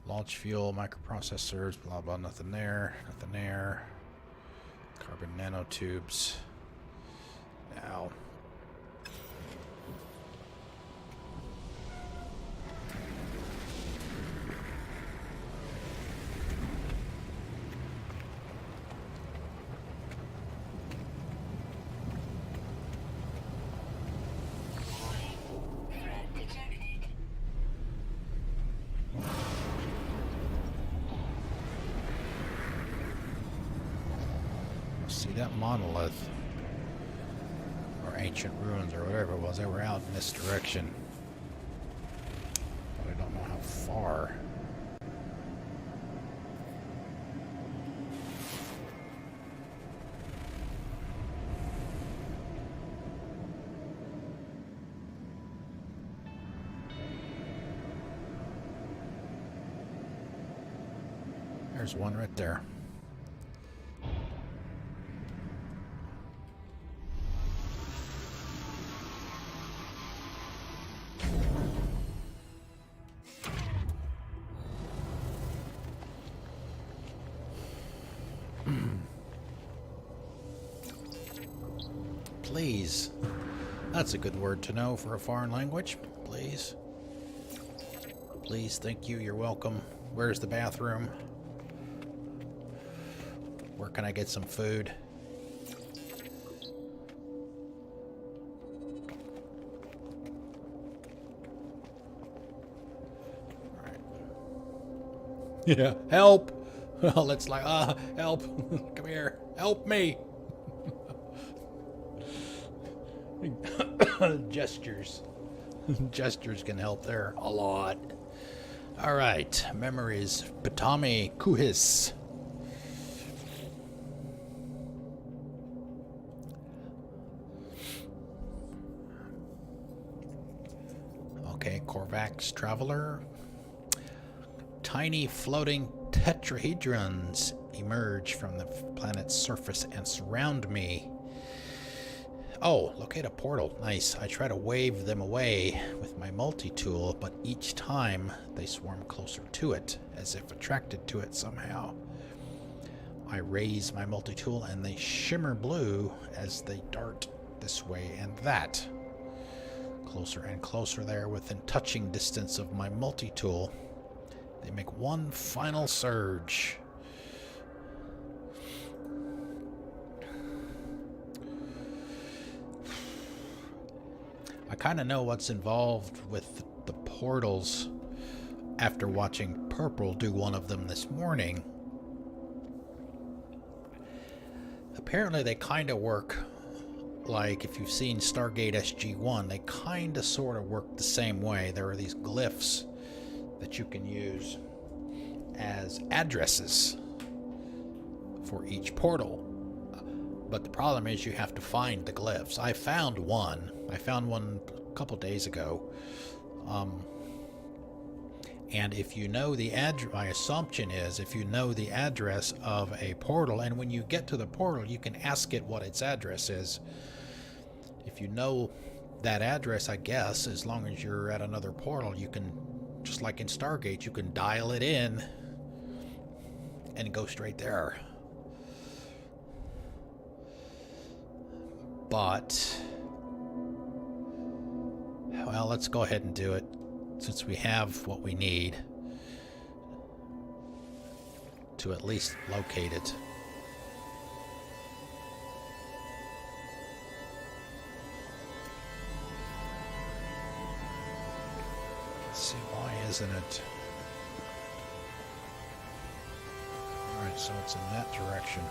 Launch fuel, microprocessors, blah blah, nothing there, nothing there. Carbon nanotubes. Now. See that monolith or ancient ruins or whatever it was, they were out in this direction, but I don't know how far. There's one right there. Please. That's a good word to know for a foreign language. Please. Please, thank you, you're welcome. Where's the bathroom? Where can I get some food? Alright. Yeah, help! Well, it's like, help! Come here, help me! Gestures. Gestures can help there a lot. Alright, memories. Batami Kuhis. Okay, Korvax Traveler. Tiny floating tetrahedrons emerge from the planet's surface and surround me. Oh, locate a portal. Nice. I try to wave them away with my multi-tool, but each time they swarm closer to it, as if attracted to it somehow. I raise my multi-tool and they shimmer blue as they dart this way and that. Closer and closer there within touching distance of my multi-tool. They make one final surge. I kind of know what's involved with the portals after watching Purple do one of them this morning. Apparently they kind of work like, if you've seen Stargate SG-1, they kind of sort of work the same way. There are these glyphs that you can use as addresses for each portal. But the problem is you have to find the glyphs. I found one. I found one a couple days ago. And if you know the address, my assumption is if you know the address of a portal, and when you get to the portal, you can ask it what its address is. If you know that address, I guess, as long as you're at another portal, you can, just like in Stargate, you can dial it in and go straight there. But, well, let's go ahead and do it, since we have what we need to at least locate it. Let's see, why isn't it? Alright, so it's in that direction.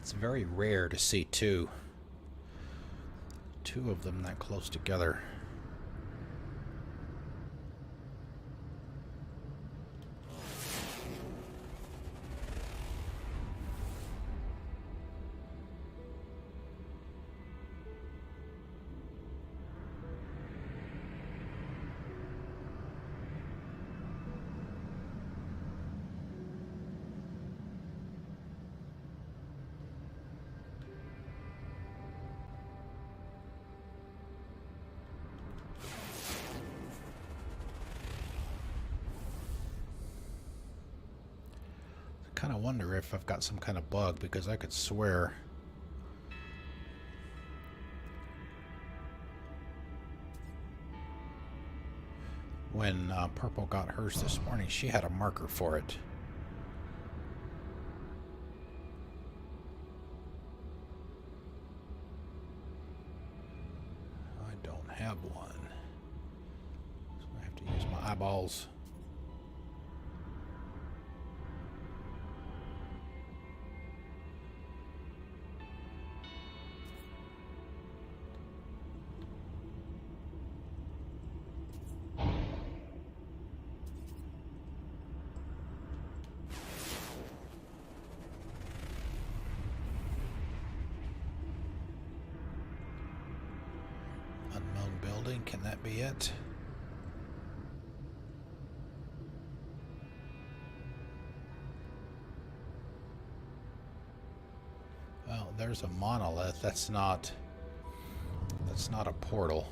It's very rare to see two of them that close together. I kind of wonder if I've got some kind of bug, because I could swear when Purple got hers this morning, she had a marker for it. I don't have one, so I have to use my eyeballs. Can that be it? Well, there's a monolith. That's not a portal.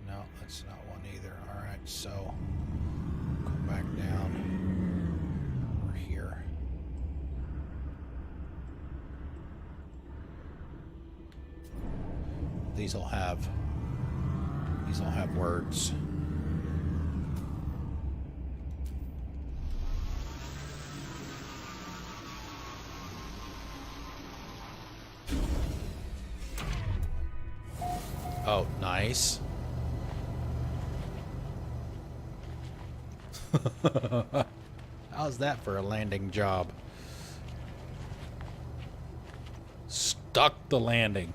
No, that's not one either. All right, so come back down. These will have words. Oh, nice. How's that for a landing job? Stuck the landing.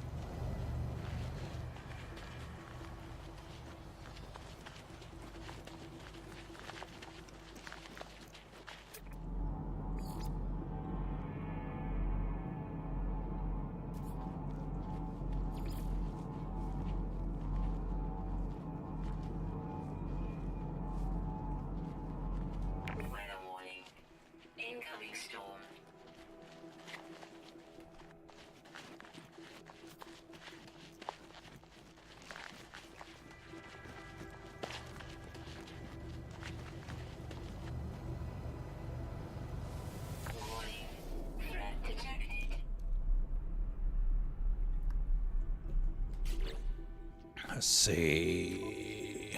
Let's see.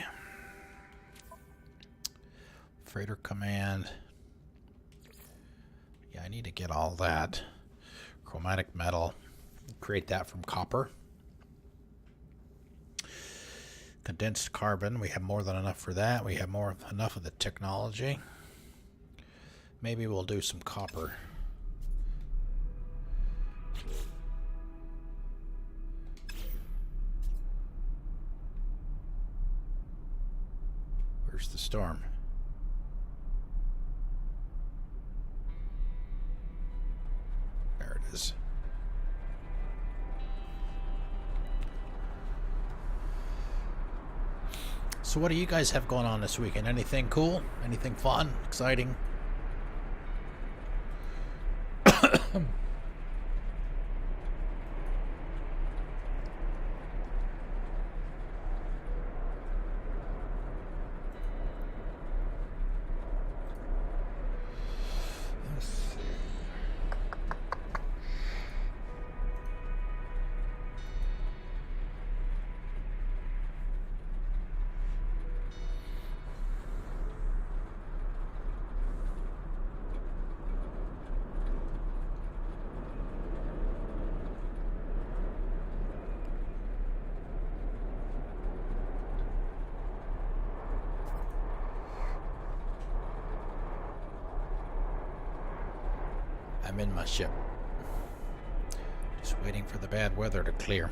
Freighter command. Yeah, I need to get all that. Chromatic metal. Create that from copper. Condensed carbon. We have more than enough for that. We have enough of the technology. Maybe we'll do some copper. Where's the storm? There it is. So what do you guys have going on this weekend? Anything cool? Anything fun? Exciting? I'm in my ship. Just waiting for the bad weather to clear.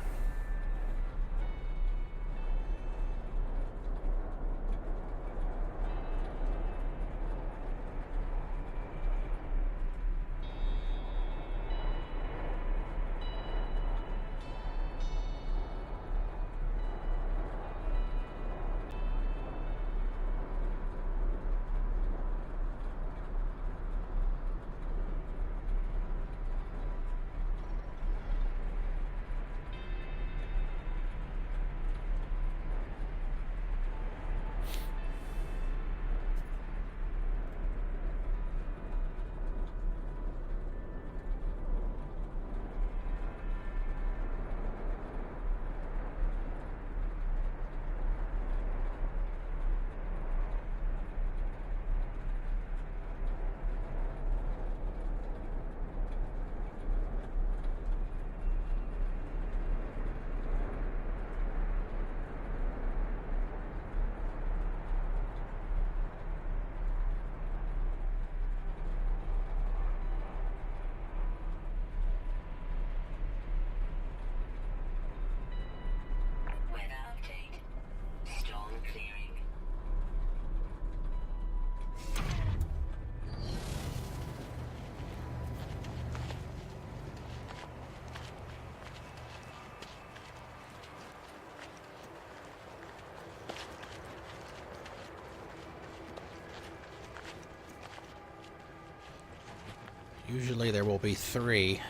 Usually there will be three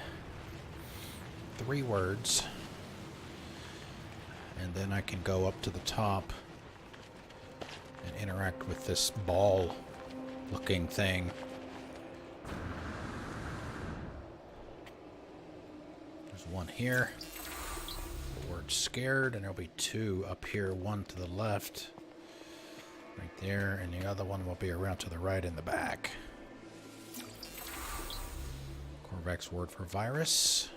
words, and then I can go up to the top and interact with this ball looking thing. There's one here. The word scared, and there'll be 2 up here, 1 to the left, right there, and the other one will be around to the right in the back. Korvax word for virus.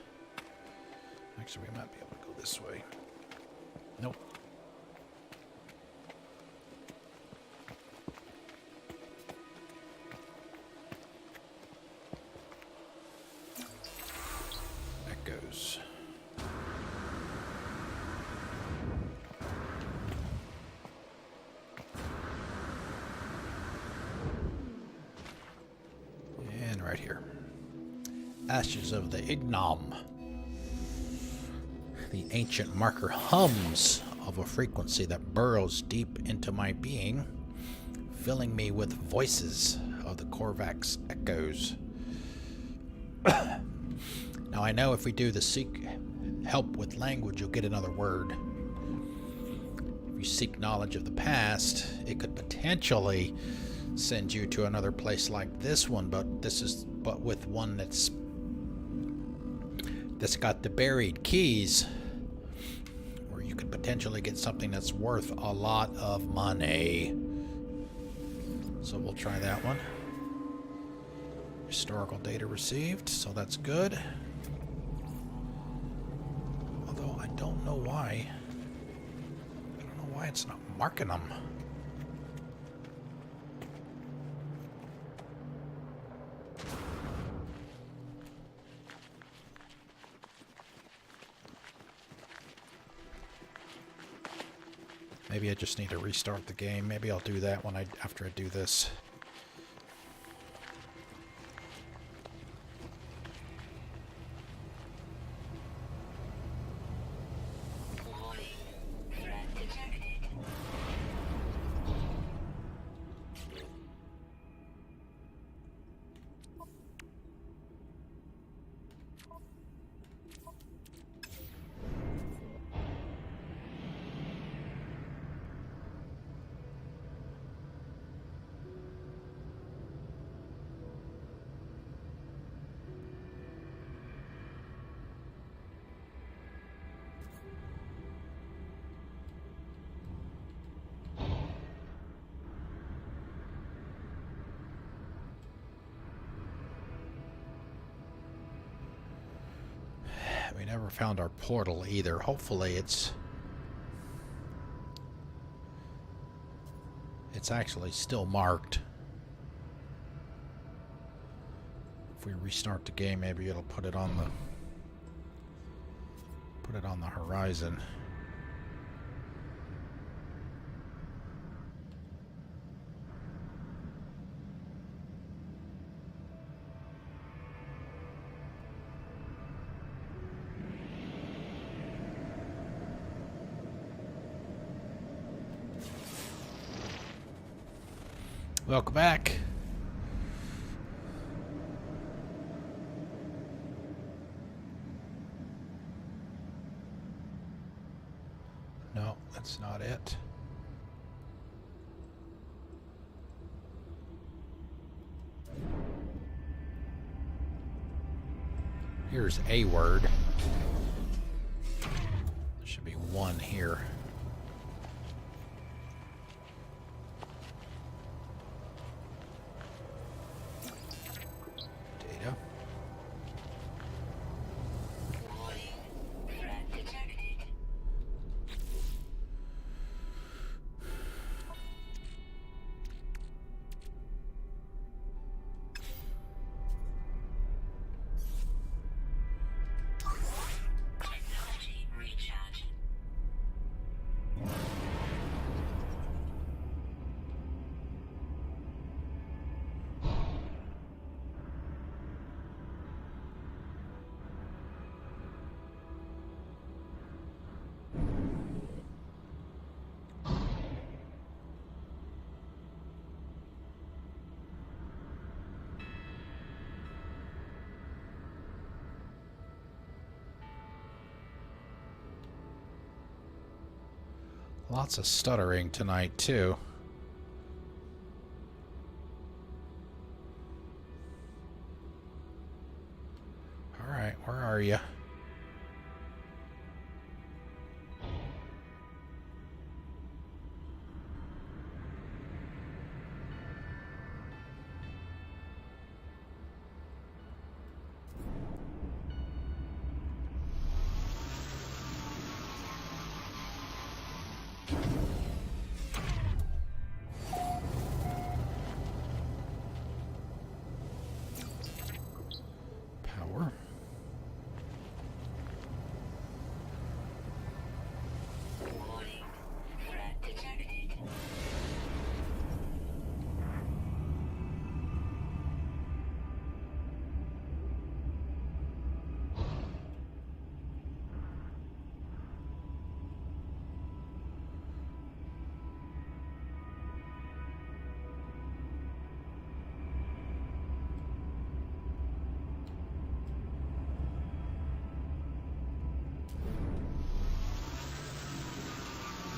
Actually, we might be able to go this way. Nope. Echoes. And right here. Ashes of the Ignom. The ancient marker hums of a frequency that burrows deep into my being, filling me with voices of the Korvax echoes. Now I know if we do the seek help with language, you'll get another word. If you seek knowledge of the past, it could potentially send you to another place like this one, but with one that's got the buried keys, where you could potentially get something that's worth a lot of money. So we'll try that one. Historical data received, so that's good. Although I don't know why. I don't know why it's not marking them. Maybe I just need to restart the game. Maybe I'll do that after I do this. We never found our portal either. Hopefully it's actually still marked. If we restart the game, maybe it'll put it on the horizon. Welcome back. No, that's not it. Here's a word. There should be 1 here. Lots of stuttering tonight, too. All right, where are you?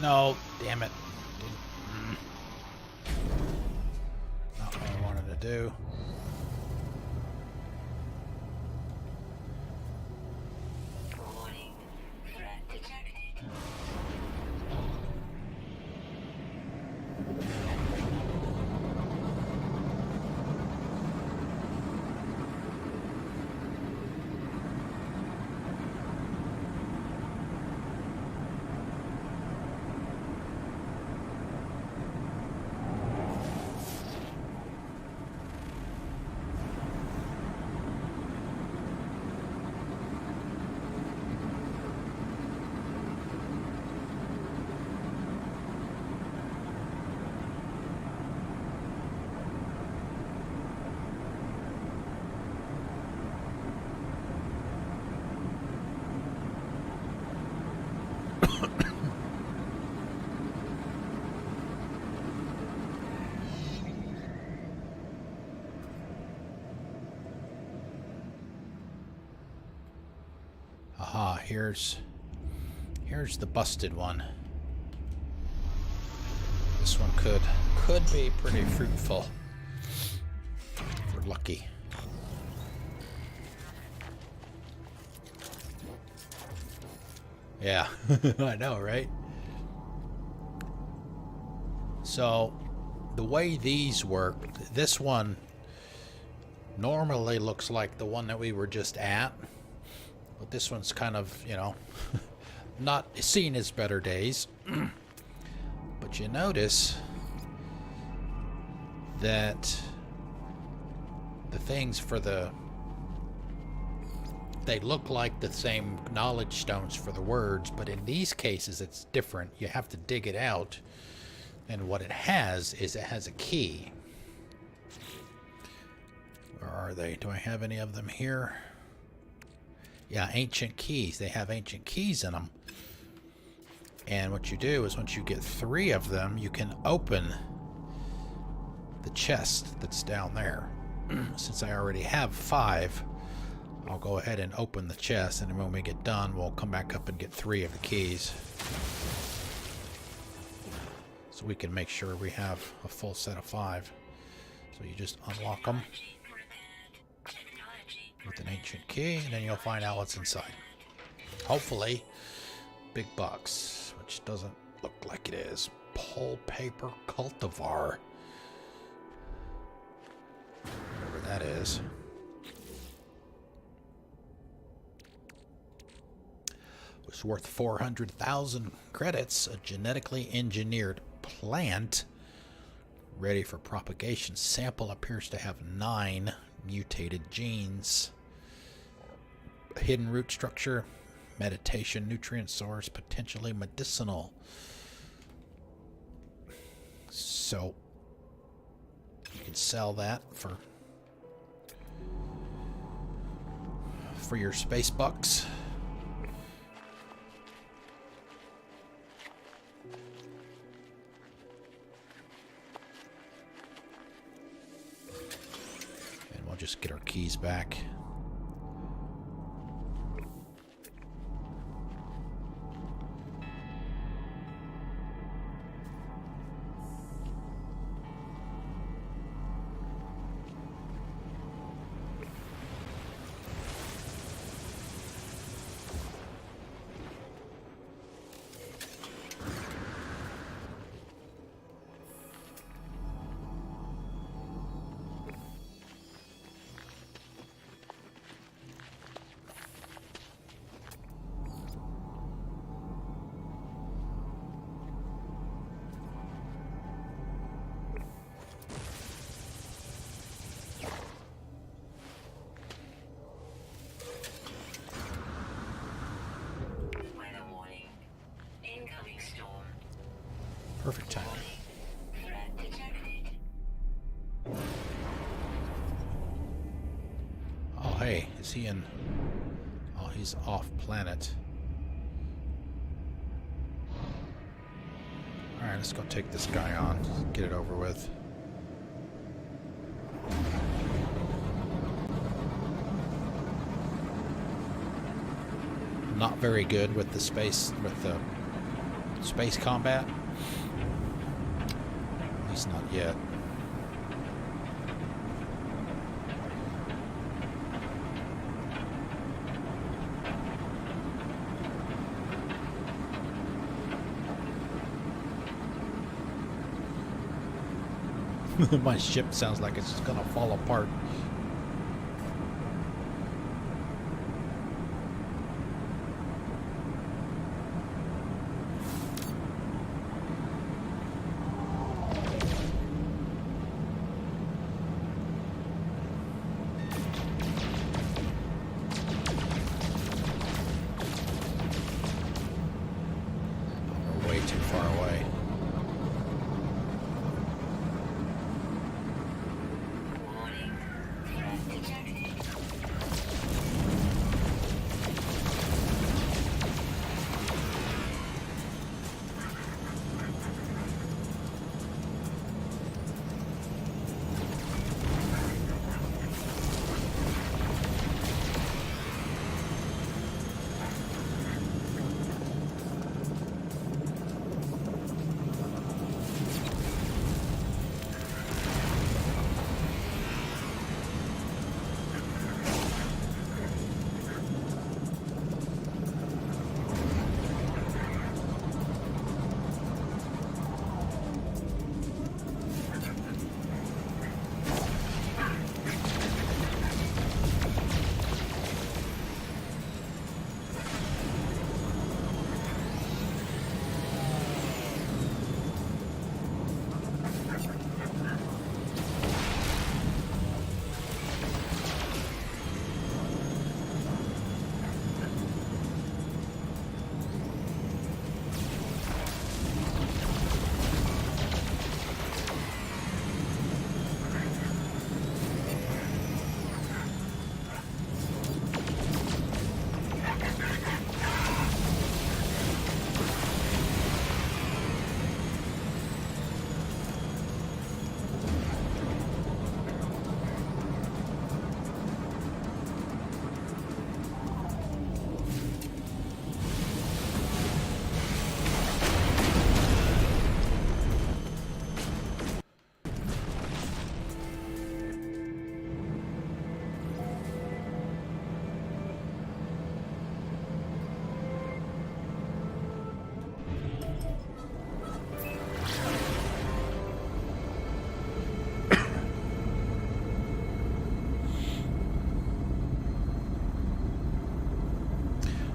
No, damn it. Not what I wanted to do. Aha, here's the busted one. This one could be pretty fruitful if we're lucky. Yeah, I know, right? So, the way these work, this one normally looks like the one that we were just at. But this one's kind of, you know, not seen as better days. But you notice that the things for they look like the same knowledge stones for the words, but in these cases it's different. You have to dig it out, and what it has is it has a key. Where are they? Do I have any of them here? Yeah, ancient keys. They have ancient keys in them. And what you do is once you get 3 of them, you can open the chest that's down there. Since I already have 5, I'll go ahead and open the chest, and then when we get done, we'll come back up and get 3 of the keys. So we can make sure we have a full set of 5. So you just unlock them with an ancient key, and then you'll find out what's inside. Hopefully, big bucks, which doesn't look like it is. Pole paper cultivar. Whatever that is. Was worth 400,000 credits. A genetically engineered plant ready for propagation. Sample appears to have 9 mutated genes. Hidden root structure, meditation, nutrient source, potentially medicinal. So you can sell that for your space bucks. And we'll just get our keys back. Perfect timing. Oh, hey, is he in? Oh, he's off planet. Alright, let's go take this guy on. Get it over with. Not very good with the Space combat? At least not yet. My ship sounds like it's just gonna fall apart. We're way too far away.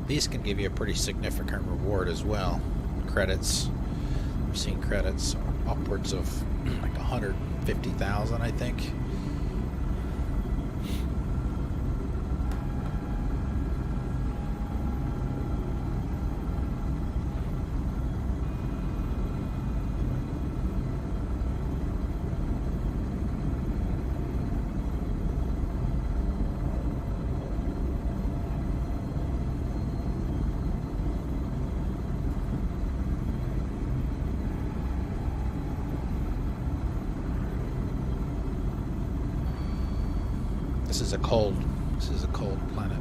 These can give you a pretty significant reward as well. Credits. I've seen credits upwards of like 150,000, I think. This is a cold planet.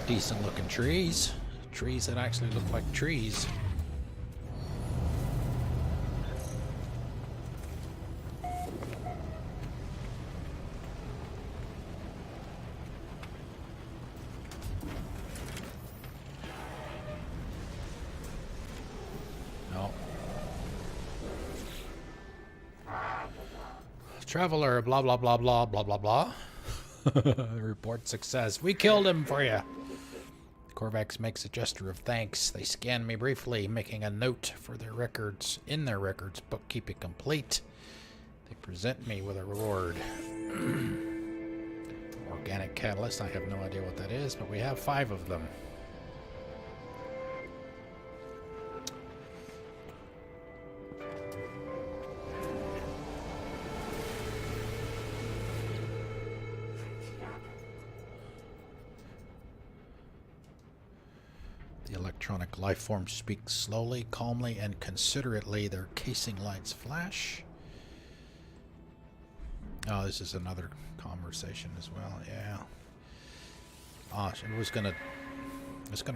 Decent looking trees. Trees that actually look like trees. No. Traveler, blah blah blah blah blah blah blah. Report success. We killed him for you. Corvax makes a gesture of thanks. They scan me briefly, making a note for their records. In their records, bookkeeping complete. They present me with a reward. Organic catalyst, I have no idea what that is, but we have 5 of them. The electronic life forms speak slowly, calmly, and considerately. Their casing lights flash. Oh, this is another conversation as well. Yeah. Oh, it was gonna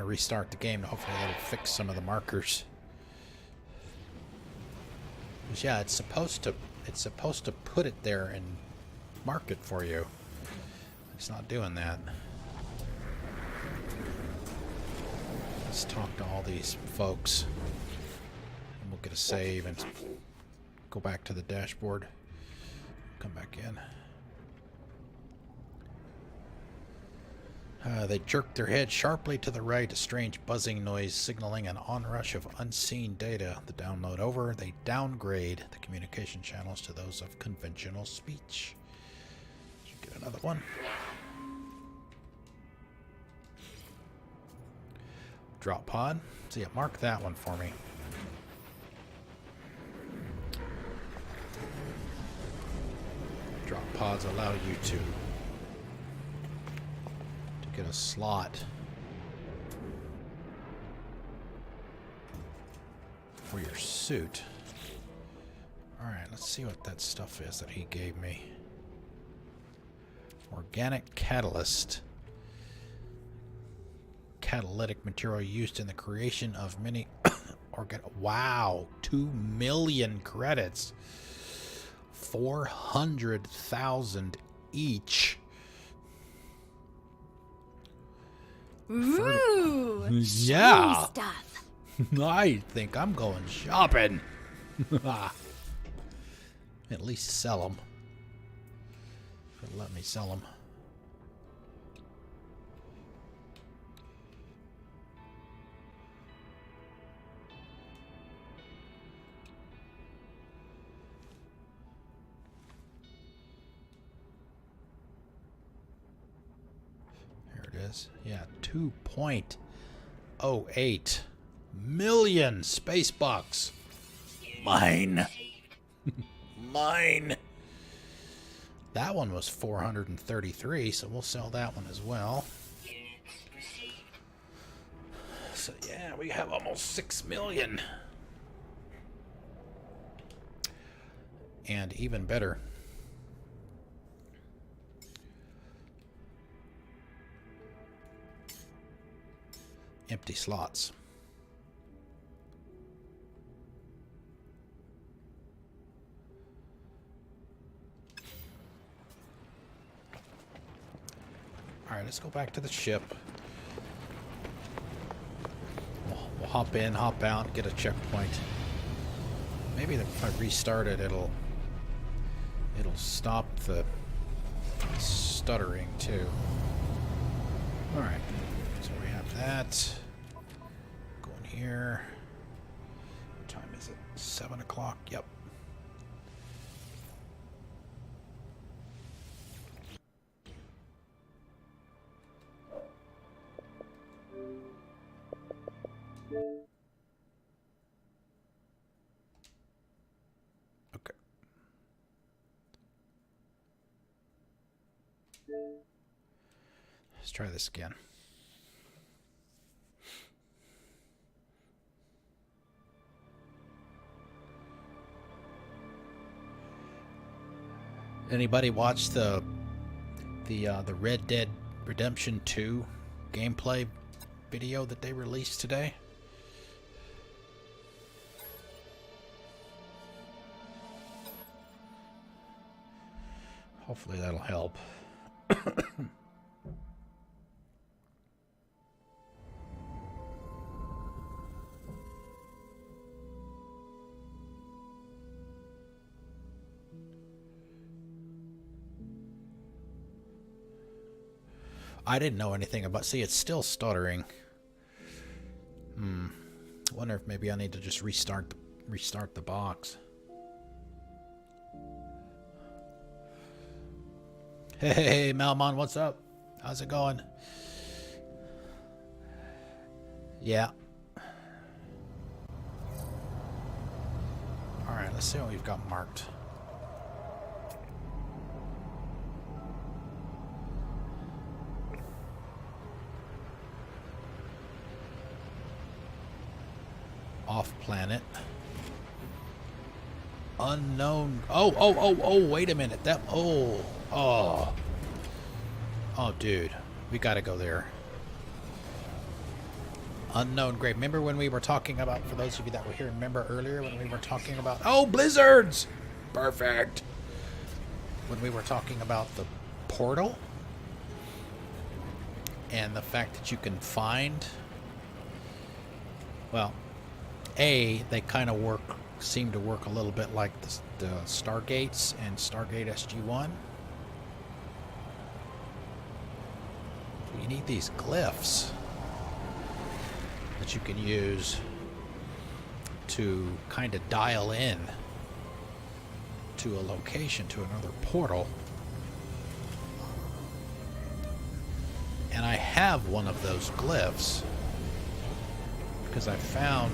restart the game. Hopefully that'll fix some of the markers. But yeah, it's supposed to put it there and mark it for you. It's not doing that. Let's talk to all these folks. And we'll get a save and go back to the dashboard. Come back in. They jerk their head sharply to the right, a strange buzzing noise signaling an onrush of unseen data. The download over, they downgrade the communication channels to those of conventional speech. Get another one. Drop pod. So yeah, mark that one for me. Drop pods allow you to get a slot for your suit. Alright, let's see what that stuff is that he gave me. Organic catalyst. Catalytic material used in the creation of many wow, 2 million credits. 400,000 each. Ooh, yeah. stuff. I think I'm going shopping. At least sell them. Let me sell them. Yeah, 2.08 million space bucks. Mine. Mine. That one was 433, so we'll sell that one as well. So yeah, we have almost 6 million. And even better, empty slots. All right, let's go back to the ship. We'll hop in, hop out, get a checkpoint. Maybe if I restart it, it'll stop the stuttering too. All right, so we have that. Go in here. What time is it? 7 o'clock. Yep. Okay. Let's try this again. Anybody watch the Red Dead Redemption 2 gameplay video that they released today? Hopefully that'll help. I didn't know anything about... See, it's still stuttering. I wonder if maybe I need to just restart the box. Hey, Malmon, what's up? How's it going? Yeah. Alright, let's see what we've got marked. Off planet. Unknown. Oh, wait a minute. Oh, dude. We gotta go there. Unknown grave. Remember when we were talking about, for those of you that were here, remember earlier when we were talking about, oh, blizzards! Perfect! When we were talking about the portal and the fact that you can find, well, they kind of seem to work a little bit like the Stargates and Stargate SG-1. You need these glyphs that you can use to kind of dial in to a location, to another portal. And I have one of those glyphs because I found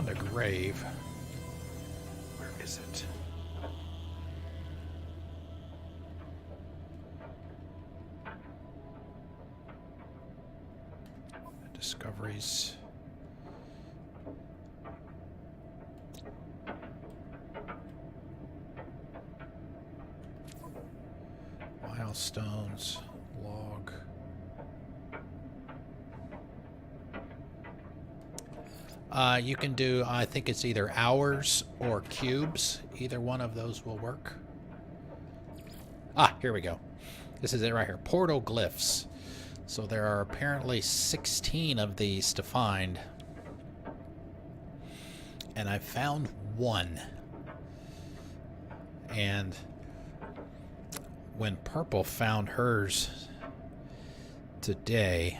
a grave. Where is it? Discoveries. Milestones. Log. You can do, I think it's either hours or cubes. Either one of those will work. Ah, here we go. This is it right here. Portal glyphs. So there are apparently 16 of these to find. And I found one. And when Purple found hers today,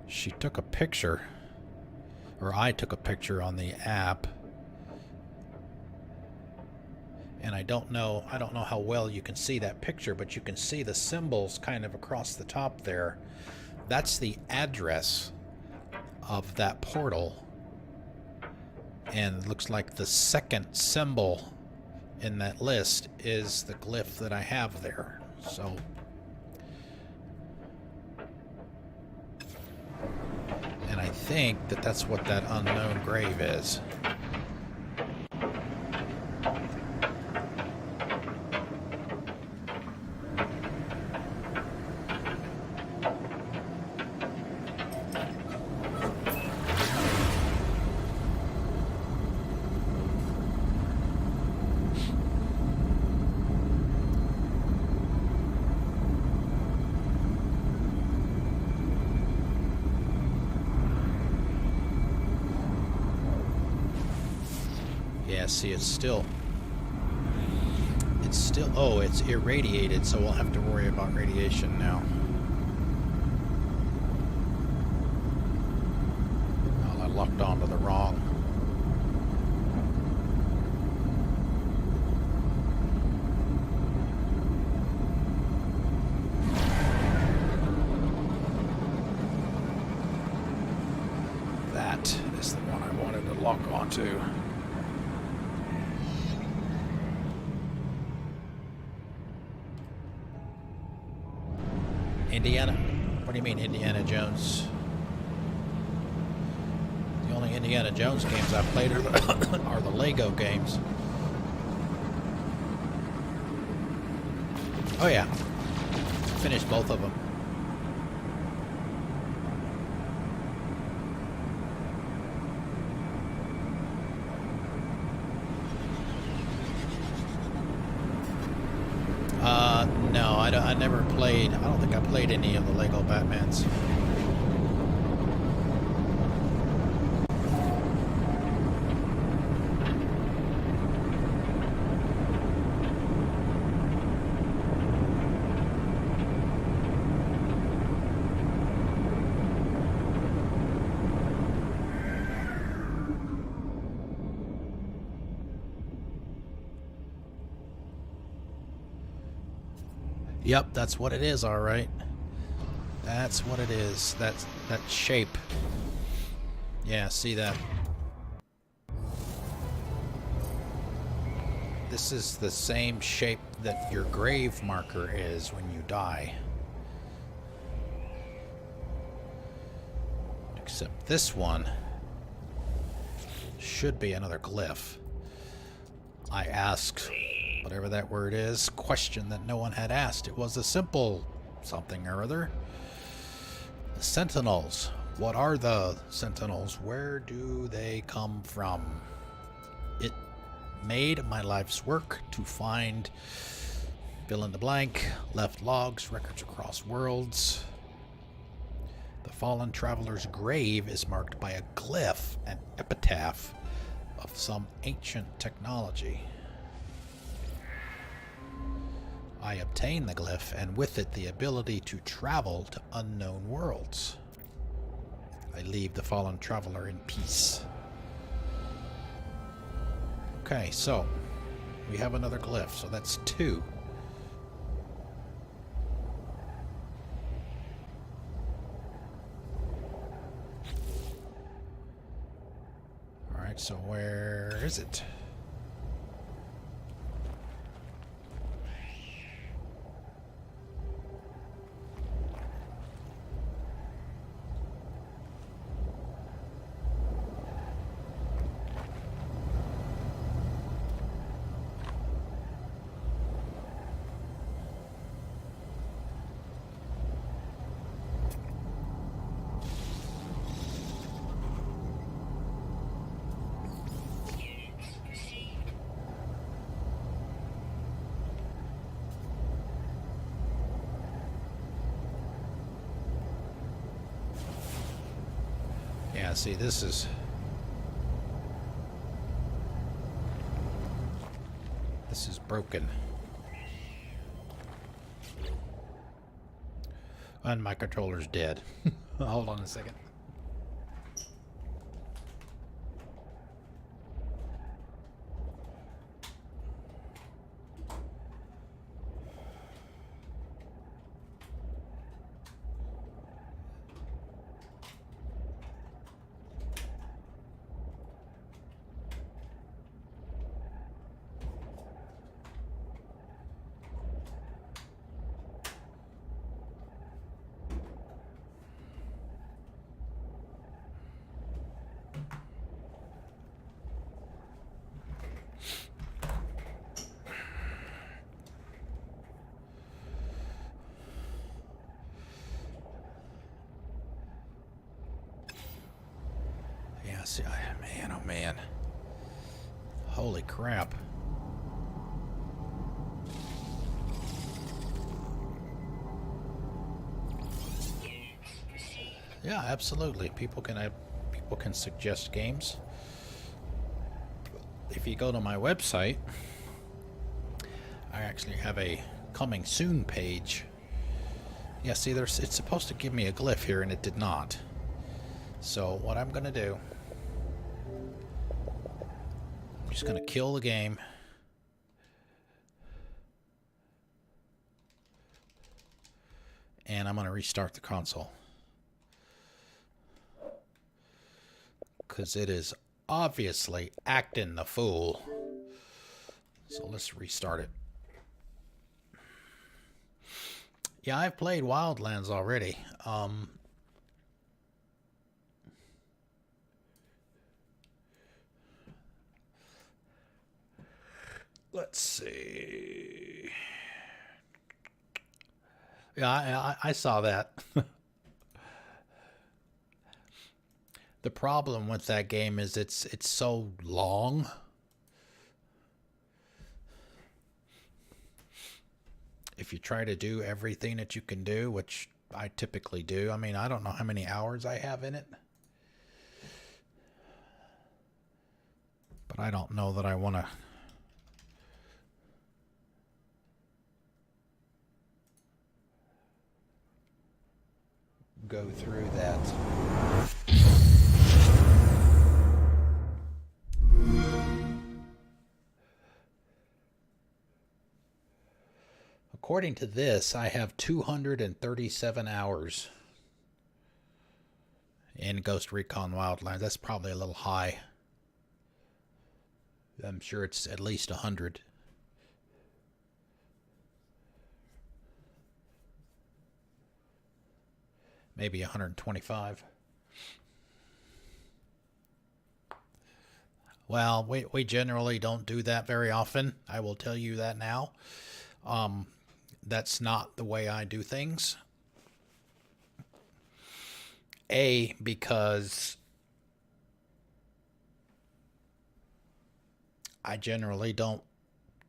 she took a picture, or I took a picture on the app. And I don't know how well you can see that picture, but you can see the symbols kind of across the top there. That's the address of that portal. And it looks like the second symbol in that list is the glyph that I have there. So and I think that that's what that unknown grave is. Yeah, see, it's still, oh, it's irradiated, so we'll have to worry about radiation now. Oh, I locked onto the wrong. That is the one I wanted to lock onto. Indiana? What do you mean, Indiana Jones? The only Indiana Jones games I've played are the Lego games. Oh yeah, finished both of them. No, I never played. I don't think I played any of the Lego Batmans. Yep, that's what it is, all right. That's what it is. That shape. Yeah, see that? This is the same shape that your grave marker is when you die. Except this one should be another glyph. I asked, whatever that word is, question that no one had asked. It was a simple something or other. The Sentinels. What are the Sentinels? Where do they come from? It made my life's work to find fill in the blank, left logs, records across worlds. The fallen traveler's grave is marked by a glyph, an epitaph of some ancient technology. I obtain the glyph, and with it the ability to travel to unknown worlds. I leave the fallen traveler in peace. Okay, so we have another glyph, so that's 2. Alright, so where is it? Yeah, see, this is broken. And my controller's dead. Hold on a second. See, man, oh man. Holy crap. Yeah, absolutely. People can suggest games. If you go to my website, I actually have a coming soon page. Yeah, see, it's supposed to give me a glyph here, and it did not. So what I'm gonna do, I'm just gonna kill the game. And I'm gonna restart the console. Because it is obviously acting the fool. So let's restart it. Yeah, I've played Wildlands already. Let's see. Yeah, I saw that. The problem with that game is it's so long. If you try to do everything that you can do, which I typically do. I mean, I don't know how many hours I have in it. But I don't know that I want to go through that. Of according to this, I have 237 hours in Ghost Recon Wildlands. That's probably a little high. I'm sure it's at least 100. Maybe 125. Well, we generally don't do that very often. I will tell you that now. That's not the way I do things. Because I generally don't.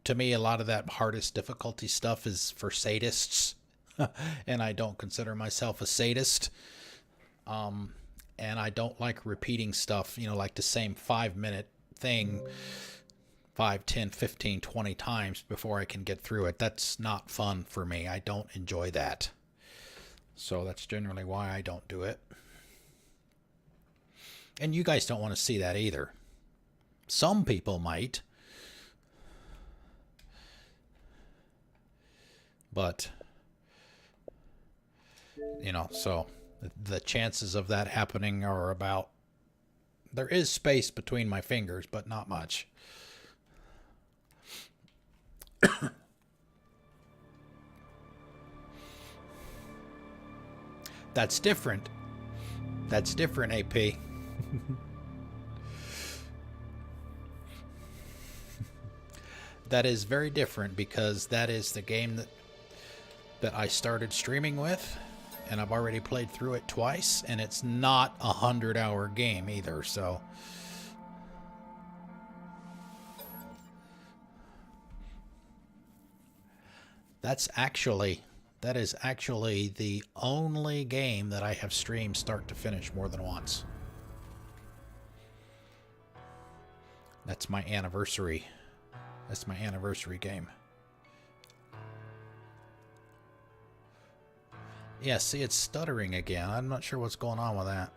To me, a lot of that hardest difficulty stuff is for sadists. And I don't consider myself a sadist. And I don't like repeating stuff, you know, like the same 5-minute thing 5, 10, 15, 20 times before I can get through it. That's not fun for me. I don't enjoy that. So that's generally why I don't do it. And you guys don't want to see that either. Some people might. But, you know, so the chances of that happening are about... There is space between my fingers, but not much. That's different. That's different, AP. That is very different because that is the game that I started streaming with, and I've already played through it twice, and it's not a 100-hour game either, so... That is actually the only game that I have streamed start to finish more than once. That's my anniversary. That's my anniversary game. Yeah, see, it's stuttering again. I'm not sure what's going on with that.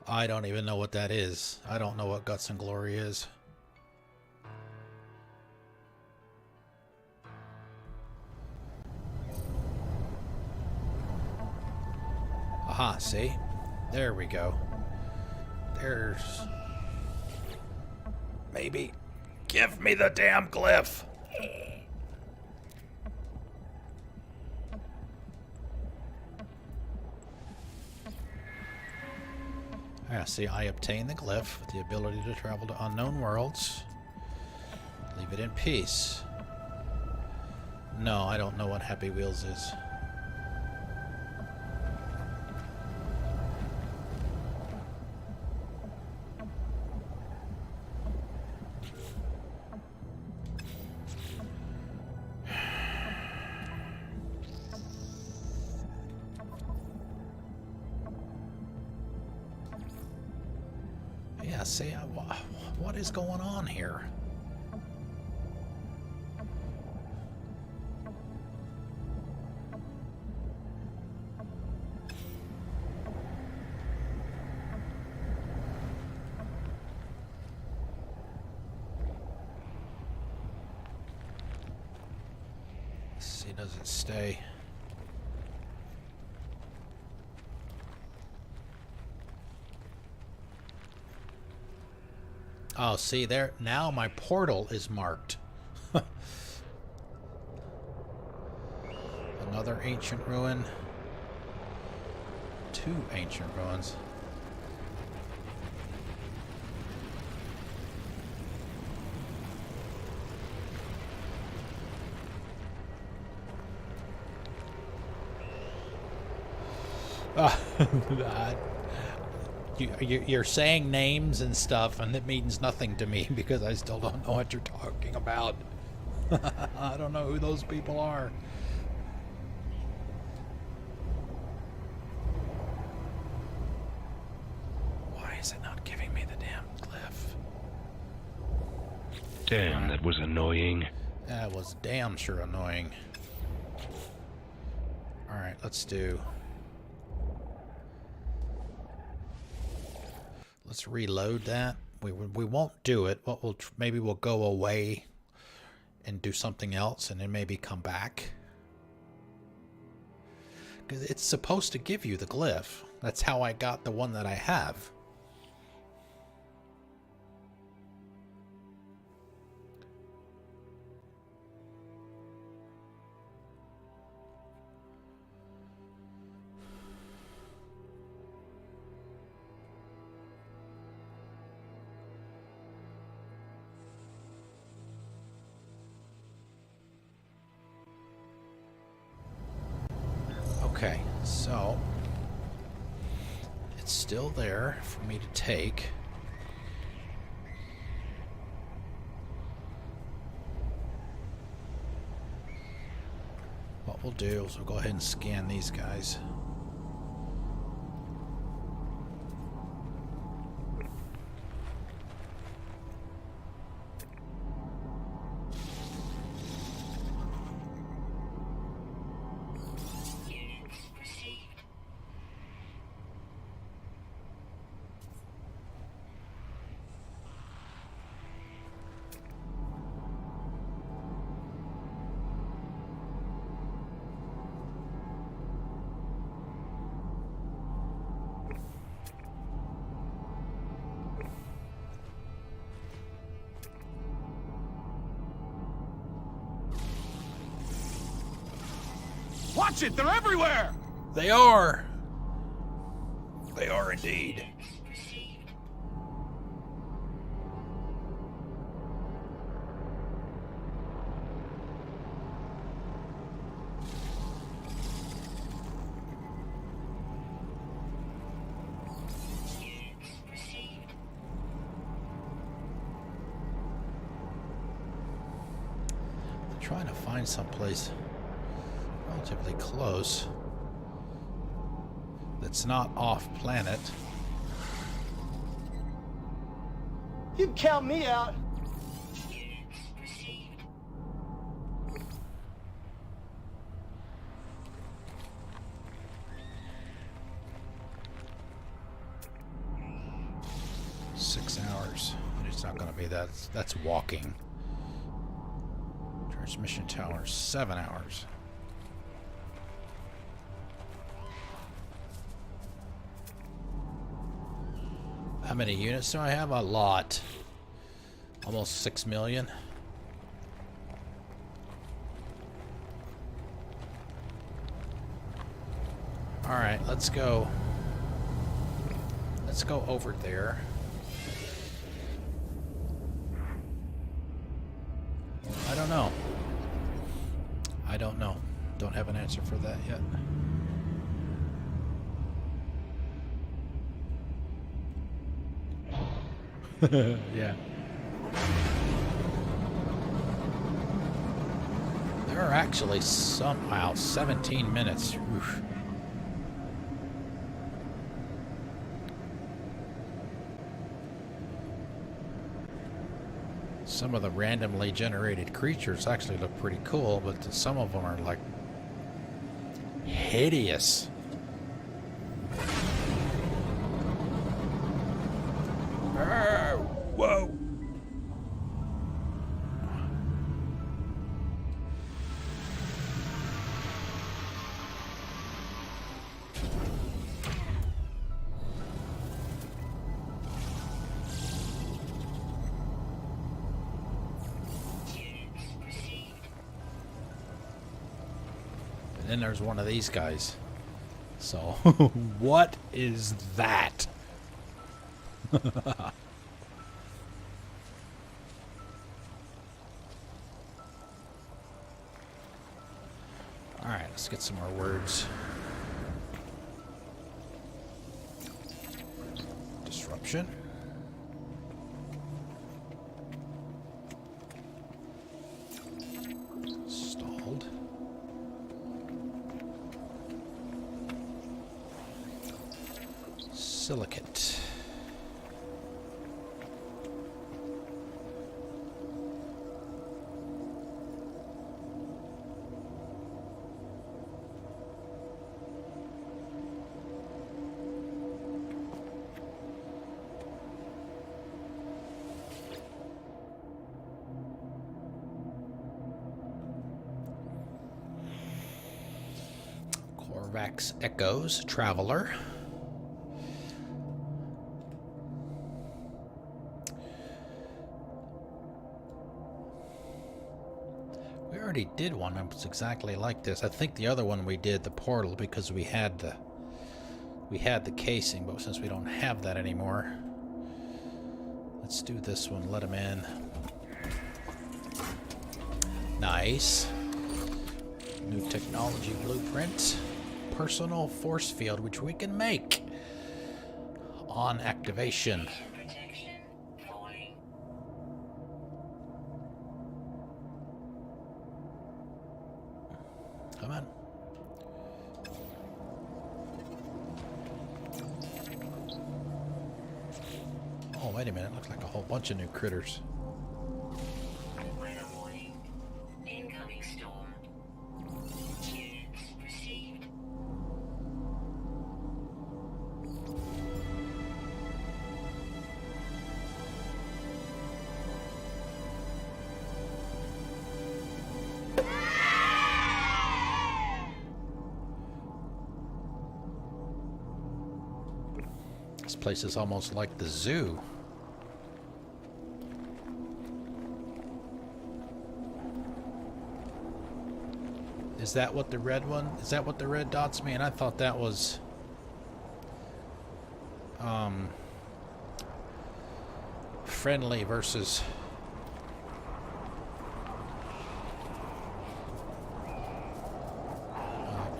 I don't even know what that is. I don't know what Guts and Glory is. Aha, see? There we go. There's... Maybe. Give me the damn glyph! Yeah, see, I obtain the glyph with the ability to travel to unknown worlds. Leave it in peace. No, I don't know what Happy Wheels is. Yeah, see, what is going on here? Let's see, does it stay? Oh, see there, now my portal is marked. Another ancient ruin. 2 ancient ruins. You're saying names and stuff, and it means nothing to me because I still don't know what you're talking about. I don't know who those people are. Why is it not giving me the damn glyph? Damn, that was annoying. That was damn sure annoying. Alright, let's do... Let's reload that. We won't do it. What maybe we'll go away and do something else, and then maybe come back. Because it's supposed to give you the glyph. That's how I got the one that I have. Okay, so it's still there for me to take. What we'll do is we'll go ahead and scan these guys. Watch it! They're everywhere! They are! They are indeed. I'm trying to find someplace relatively close that's not off planet. You count me out. Six hours. It's not going to be that. That's walking. Transmission tower, 7 hours. How many units do I have? A lot. Almost 6 million. Alright, let's go. Let's go over there. I don't know. I don't know. Don't have an answer for that yet. Yeah. There are actually somehow 17 minutes. Oof. Some of the randomly generated creatures actually look pretty cool, but some of them are like hideous. Whoa. And then there's one of these guys. So, what is that? Alright, let's get some more words. Disruption. Stalled. Silicate. Corvax Echoes, Traveler. We already did one that was exactly like this. I think the other one we did, the portal, because we had the casing, but since we don't have that anymore, let's do this one. Let him in. Nice. New technology blueprint. Personal force field, which we can make on activation. Come on. Oh, wait a minute. Looks like a whole bunch of new critters. Incoming storm. Units received. This place is almost like the zoo. Is that what the red one? Is that what the red dots mean? I thought that was friendly versus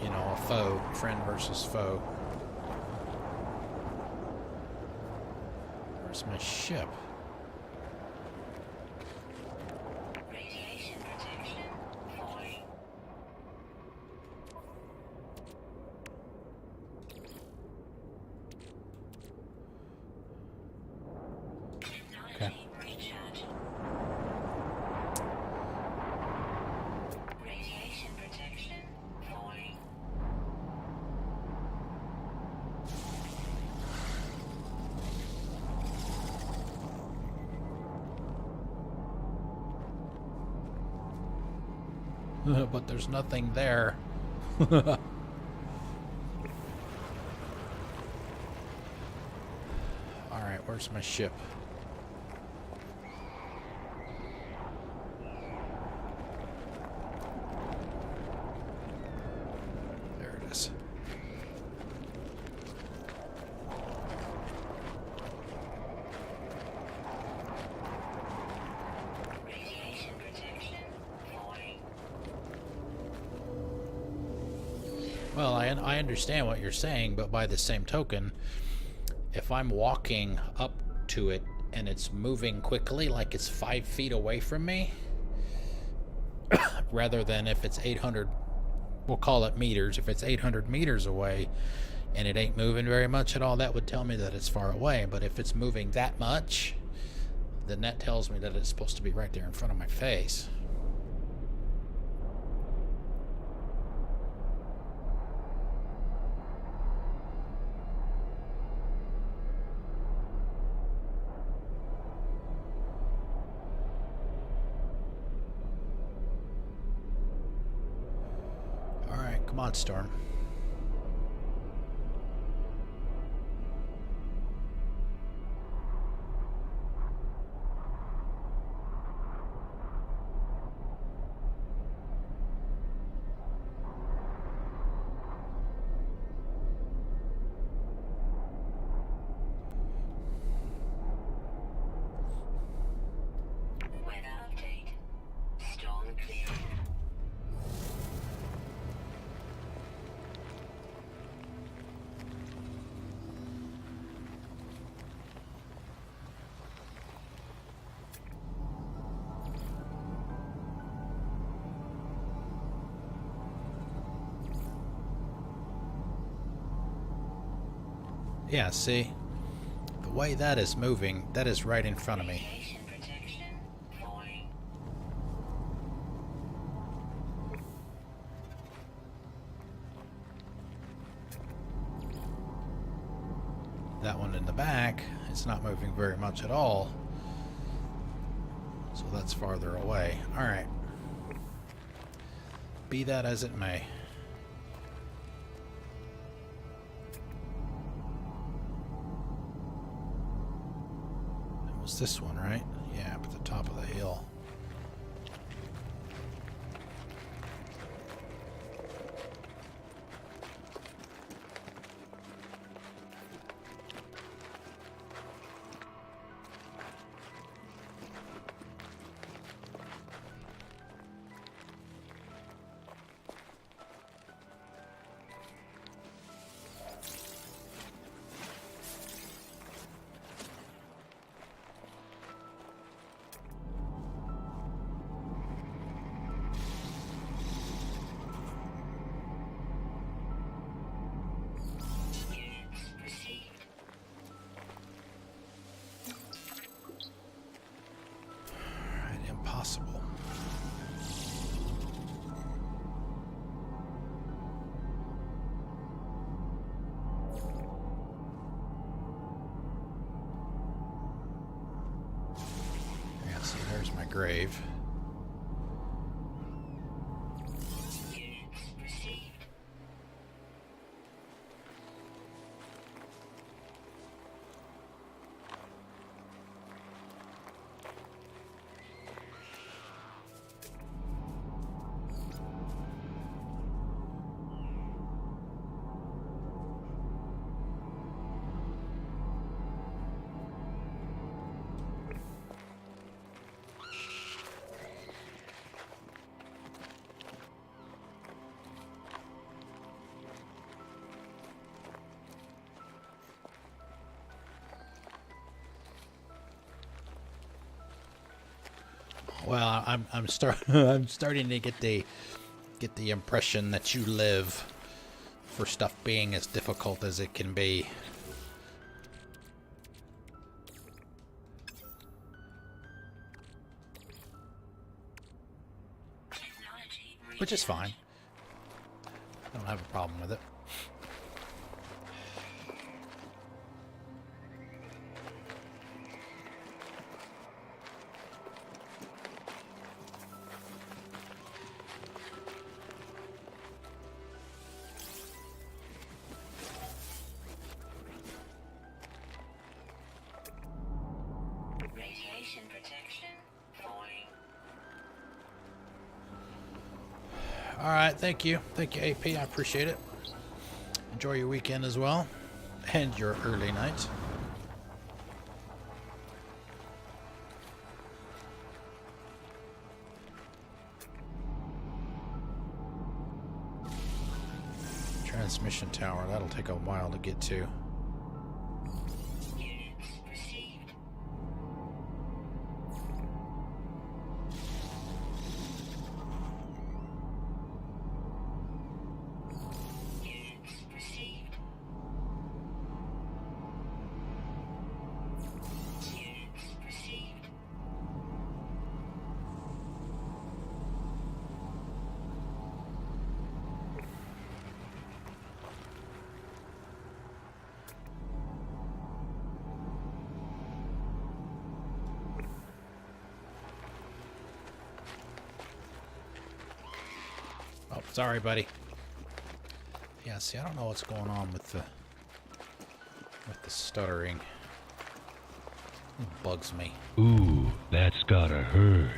you know, a foe. Friend versus foe. Where's my ship? Radiation protection falling. Okay. Recharge. Radiation protection falling. But there's nothing there. Alright, where's my ship? There it is. Radiation protection falling. Well, I understand what you're saying, but by the same token, if I'm walking up to it and it's moving quickly, like it's 5 feet away from me, rather than if it's 800, we'll call it meters, if it's 800 meters away and it ain't moving very much at all, that would tell me that it's far away. But if it's moving that much, then that tells me that it's supposed to be right there in front of my face. Come on, Storm. Weather update. Storm clear. Yeah, see? The way that is moving, that is right in front of me. Radiation protection falling. That one in the back, it's not moving very much at all. So that's farther away. Alright. Be that as it may. It's this one, right? Yeah, up at the top of the hill. Alright, impossible. Yeah, see, there's my grave. Well, I'm starting to get the impression that you live for stuff being as difficult as it can be. Which is fine. I don't have a problem with it. Radiation protection falling. All right, thank you. Thank you, AP. I appreciate it. Enjoy your weekend as well. And your early night. Transmission tower. That'll take a while to get to. Units received. Units received. Units received. Oh, sorry, buddy. Yeah, see, I don't know what's going on with the stuttering. It bugs me. Ooh, that's gotta hurt.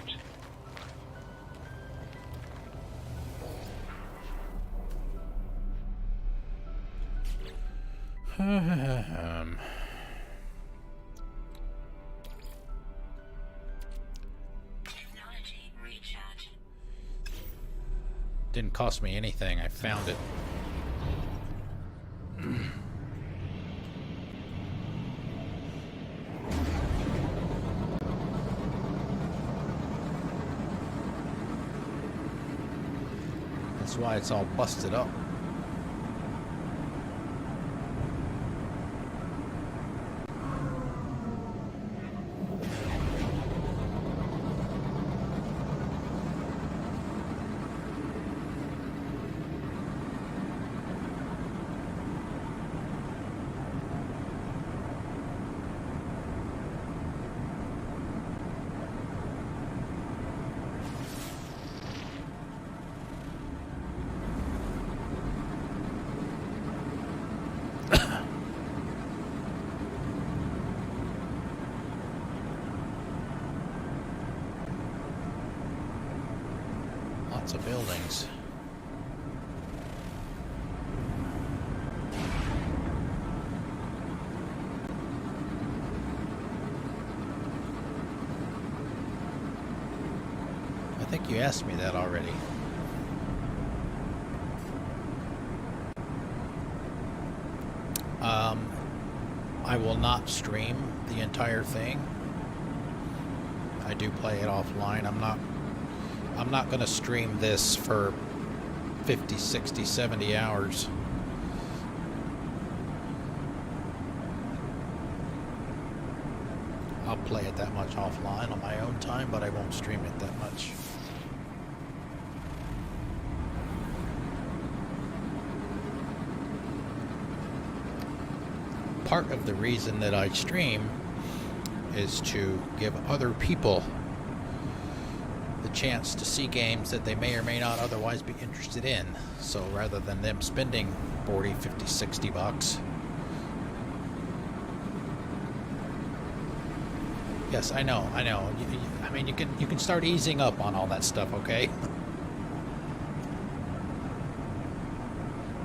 Technology recharge. Didn't cost me anything. I found it. That's why it's all busted up. lots of buildings. I think you asked me that already. I will not stream the entire thing. I do play it offline. I'm not going to stream this for 50, 60, 70 hours. I'll play it that much offline on my own time, but I won't stream it that much. Part of the reason that I stream is to give other people the chance to see games that they may or may not otherwise be interested in. So rather than them spending 40, 50, 60 bucks. Yes, I know. I mean, you can start easing up on all that stuff, okay?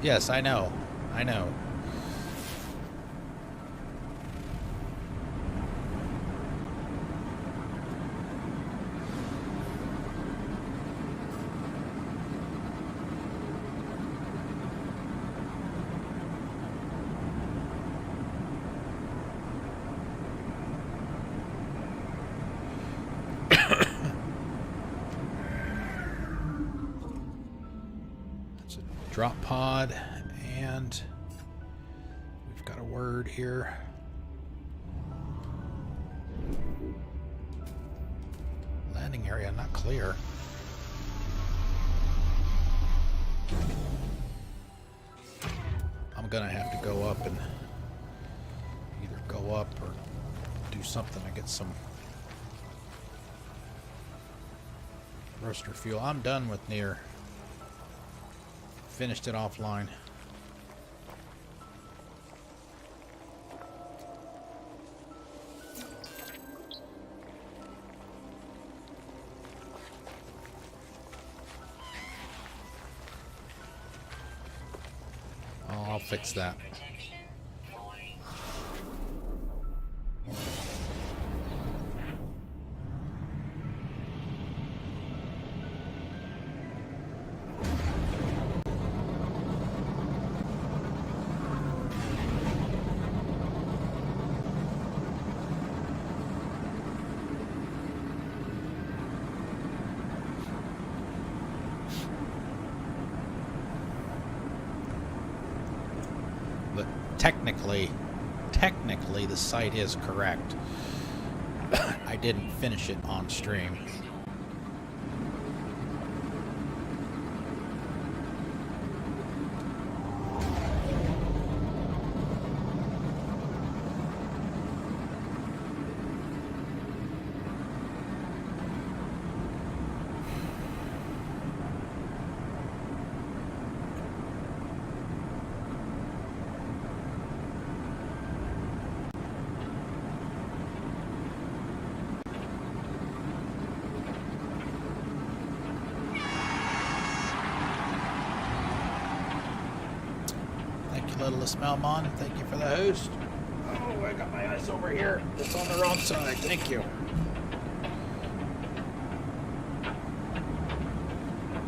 Yes, I know. Drop pod, and we've got a word here. Landing area not clear. I'm gonna have to go up and either go up or do something to get some roaster fuel. I'm done with near. Finished it offline. Oh, I'll fix that. But technically the site is correct. I didn't finish it on stream. Littlest Malmon, thank you for the host. Oh, I got my eyes over here. It's on the wrong side. Thank you.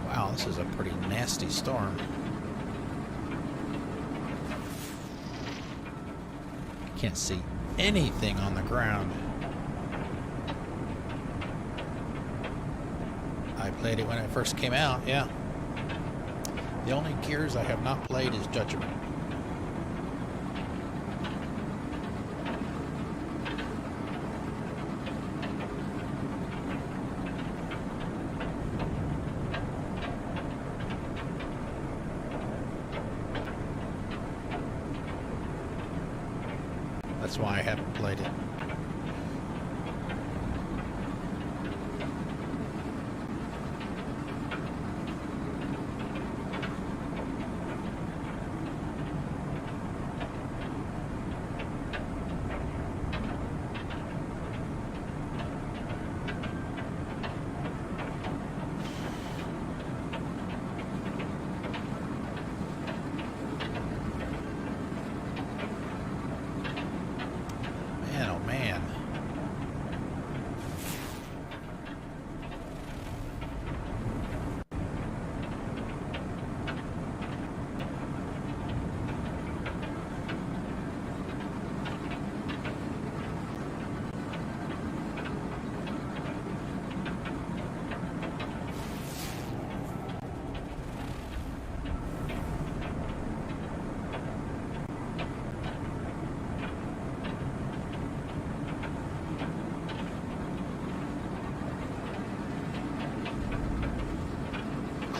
Wow, this is a pretty nasty storm. Can't see anything on the ground. I played it when it first came out, yeah. The only Gears I have not played is Judgment. That's why I haven't played it.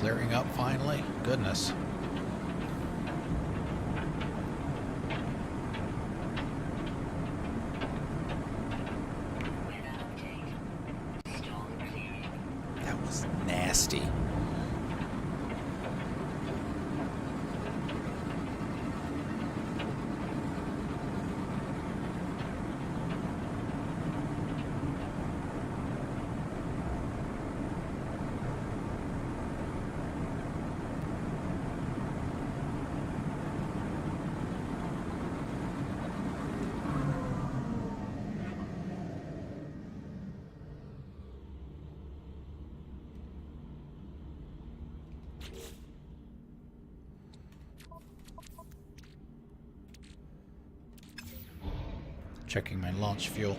clearing up finally? Goodness. Weather update. Storm clearing. That was nasty. Checking my launch fuel.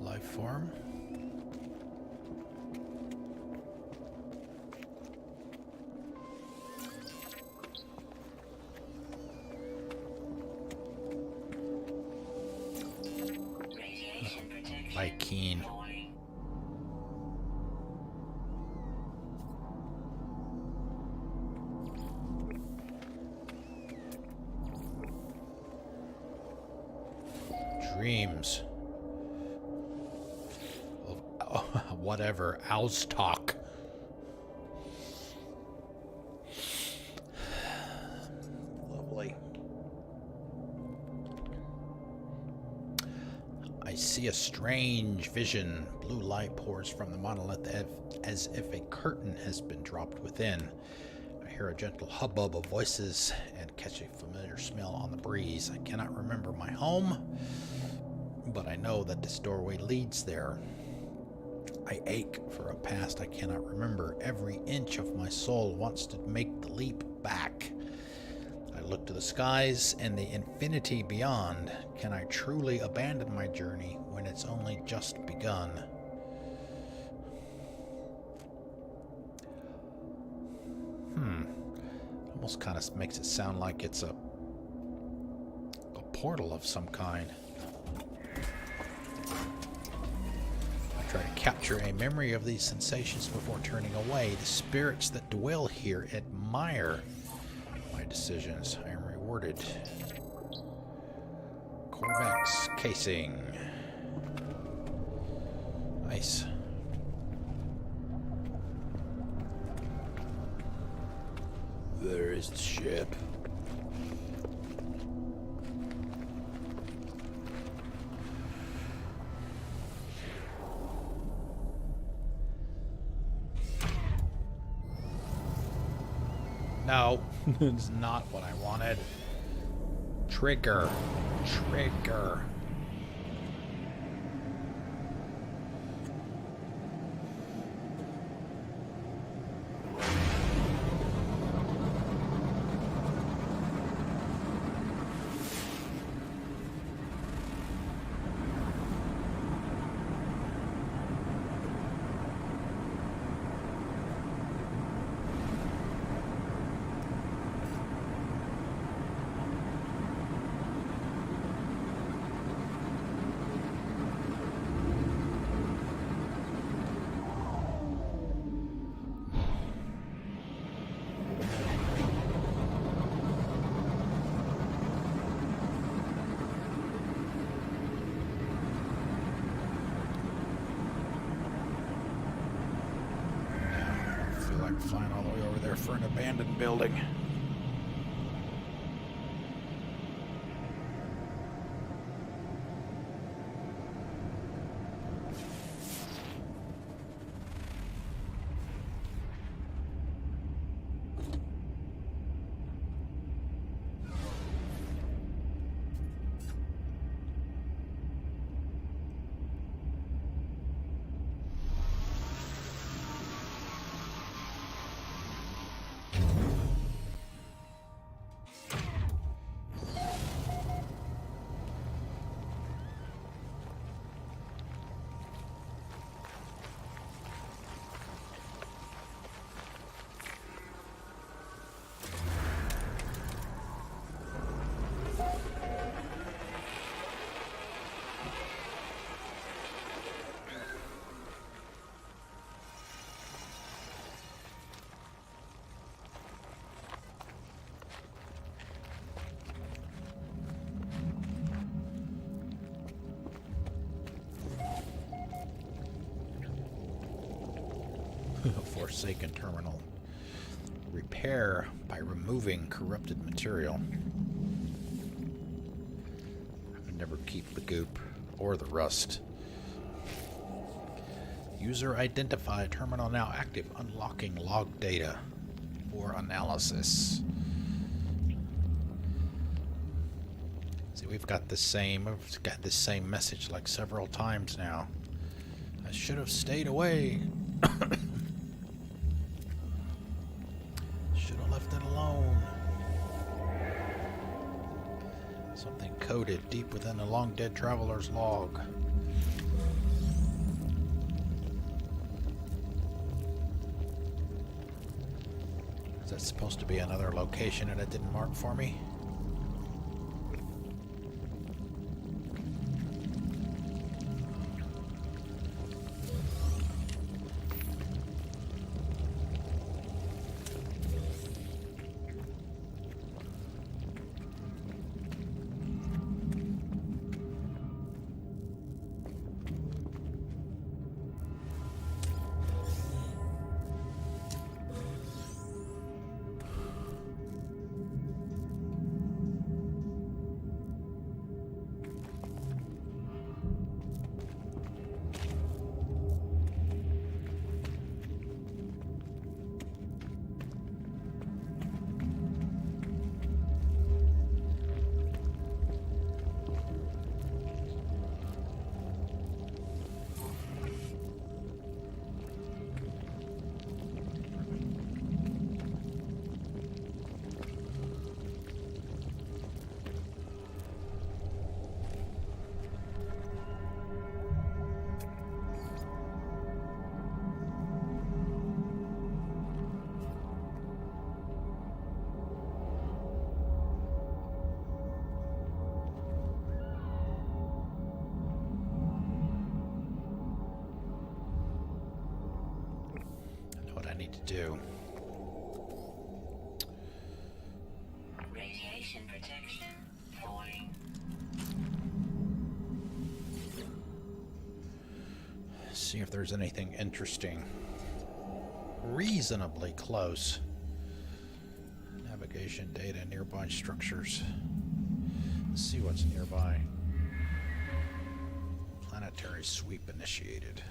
Life form. Radiation protection. Like keen. Falling. Dreams. Oh, whatever. Owls talk. Lovely. I see a strange vision. Blue light pours from the monolith as if a curtain has been dropped within. I hear a gentle hubbub of voices and catch a familiar smell on the breeze. I cannot remember my home, but I know that this doorway leads there. I ache for a past I cannot remember. Every inch of my soul wants to make the leap back. I look to the skies and the infinity beyond. Can I truly abandon my journey when it's only just begun? Almost kind of makes it sound like it's a portal of some kind. I try to capture a memory of these sensations before turning away. The spirits that dwell here admire my decisions. I am rewarded. Corvex casing. Nice. There is the ship. No, it's not what I wanted. Trigger. Trigger. Flying all the way over there for an abandoned building. Forsaken terminal. Repair by removing corrupted material. I would never keep the goop or the rust. User identified. Terminal now active. Unlocking log data for analysis. See, we've got the same message like several times now. I should have stayed away. Should have left it alone. Something coded deep within the long dead traveler's log. Is that supposed to be another location and it didn't mark for me? Do. Radiation protection falling. See if there's anything interesting. Reasonably close. Navigation data, nearby structures. Let's see what's nearby. Planetary sweep initiated.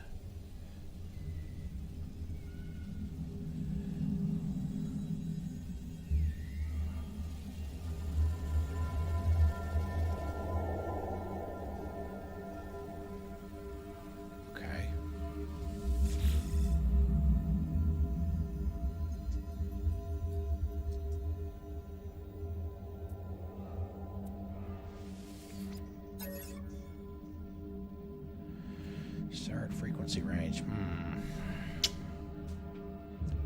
Start frequency range.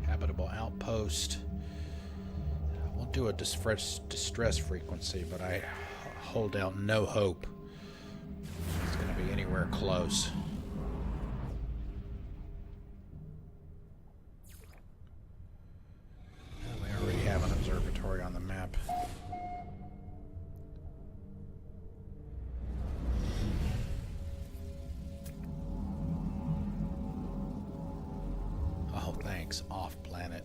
Habitable outpost. We'll do a distress frequency, but I hold out no hope it's going to be anywhere close. We already have an observatory on the map. Oh, thanks. XB1X off planet.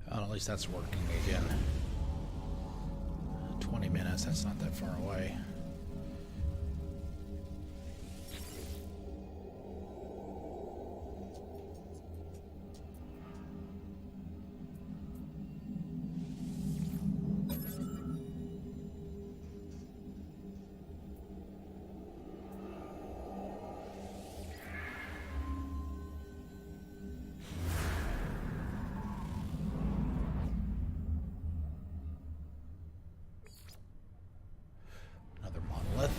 Oh, at least that's working again. 20 minutes, that's not that far away. Another monolith.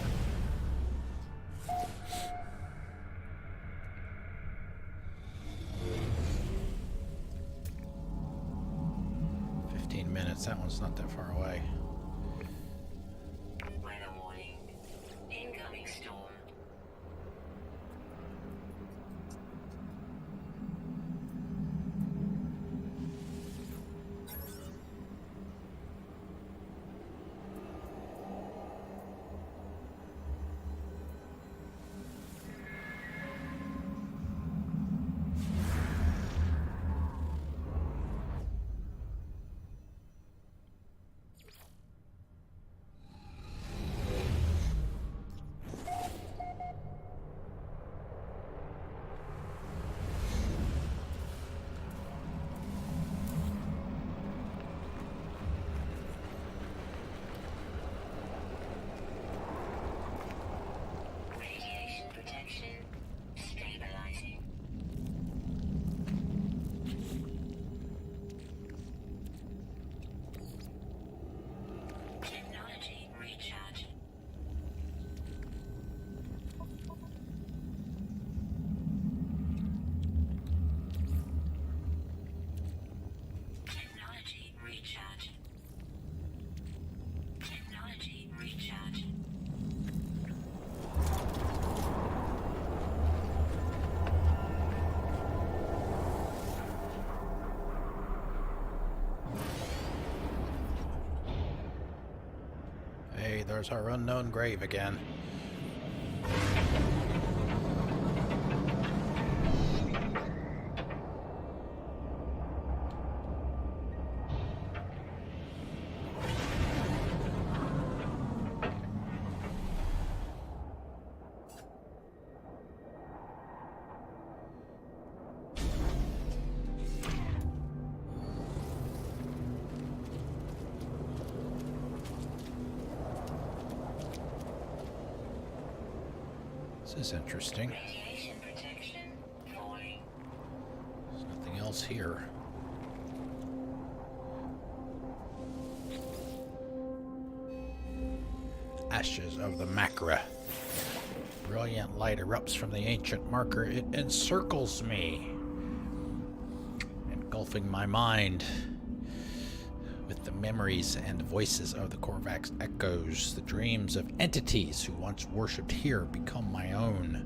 That one's not that far away. Weather warning. Incoming storm. Hey, there's our unknown grave again. This is interesting. Radiation protection falling. There's nothing else here. Ashes of the Macra. Brilliant light erupts from the ancient marker. It encircles me, engulfing my mind with the memories and voices of the Korvax echoes. The dreams of entities who once worshipped here become my own.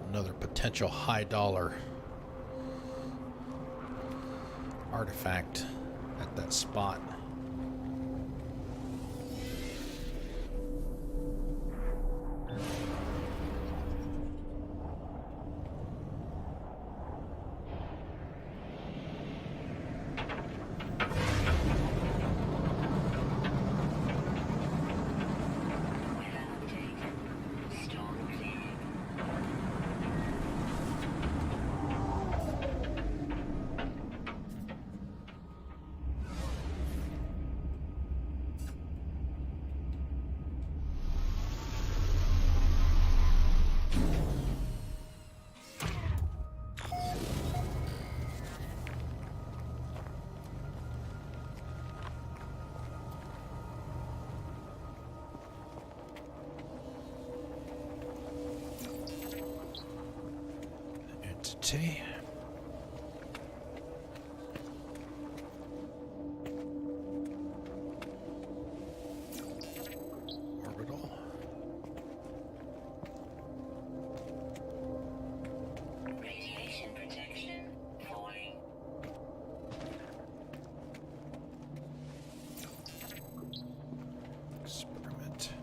Another potential high-dollar artifact at that spot. empty. Orbital. Radiation protection falling. Experiment.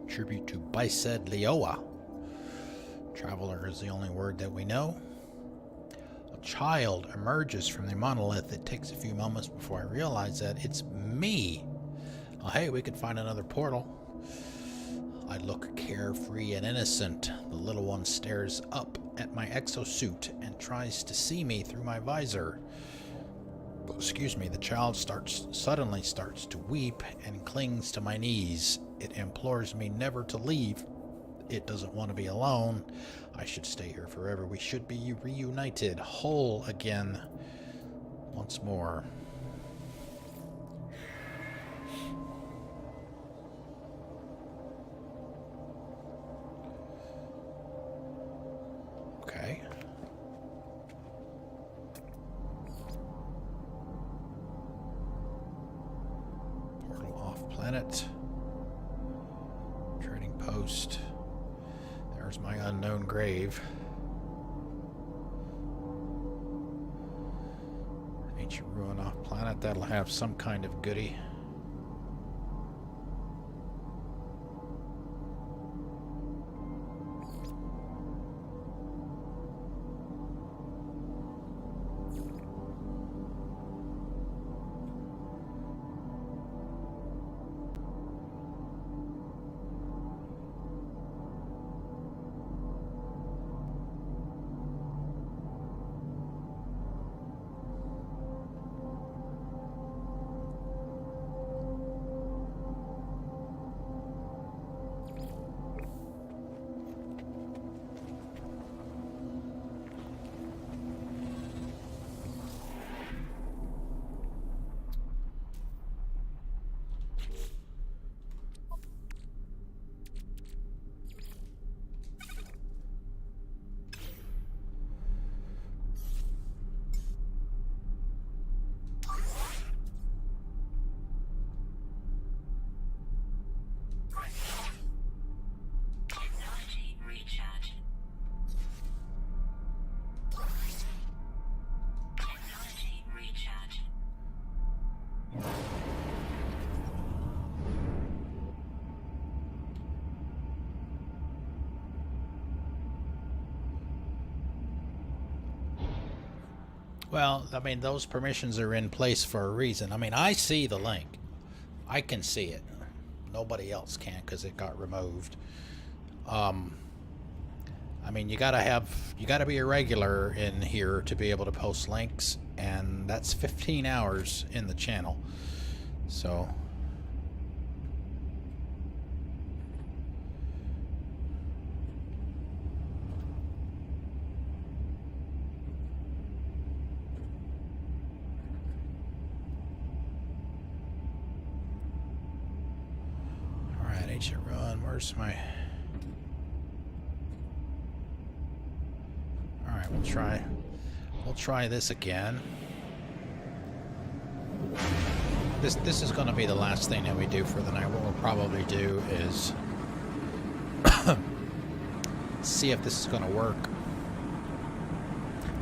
Tribute to Biced Leoa. Traveler is the only word that we know. A child emerges from the monolith. It takes a few moments before I realize that it's me. Oh, hey, we could find another portal. I look carefree and innocent. The little one stares up at my exosuit and tries to see me through my visor. Excuse me, the child suddenly starts to weep and clings to my knees. It implores me never to leave. It doesn't want to be alone. I should stay here forever. We should be reunited, whole again. Once more. Okay. Portal off planet. Trading post. There's my unknown grave. Ancient ruin off planet. That'll have some kind of goodie. Technology recharge. Technology recharge. Well, I mean, those permissions are in place for a reason. I mean, I see the link. I can see it. Nobody else can because it got removed. I mean, you gotta be a regular in here to be able to post links, and that's 15 hours in the channel. So. Alright, ancient run, where's my... Alright, we'll try this again. This is gonna be the last thing that we do for the night. What we'll probably do is see if this is gonna work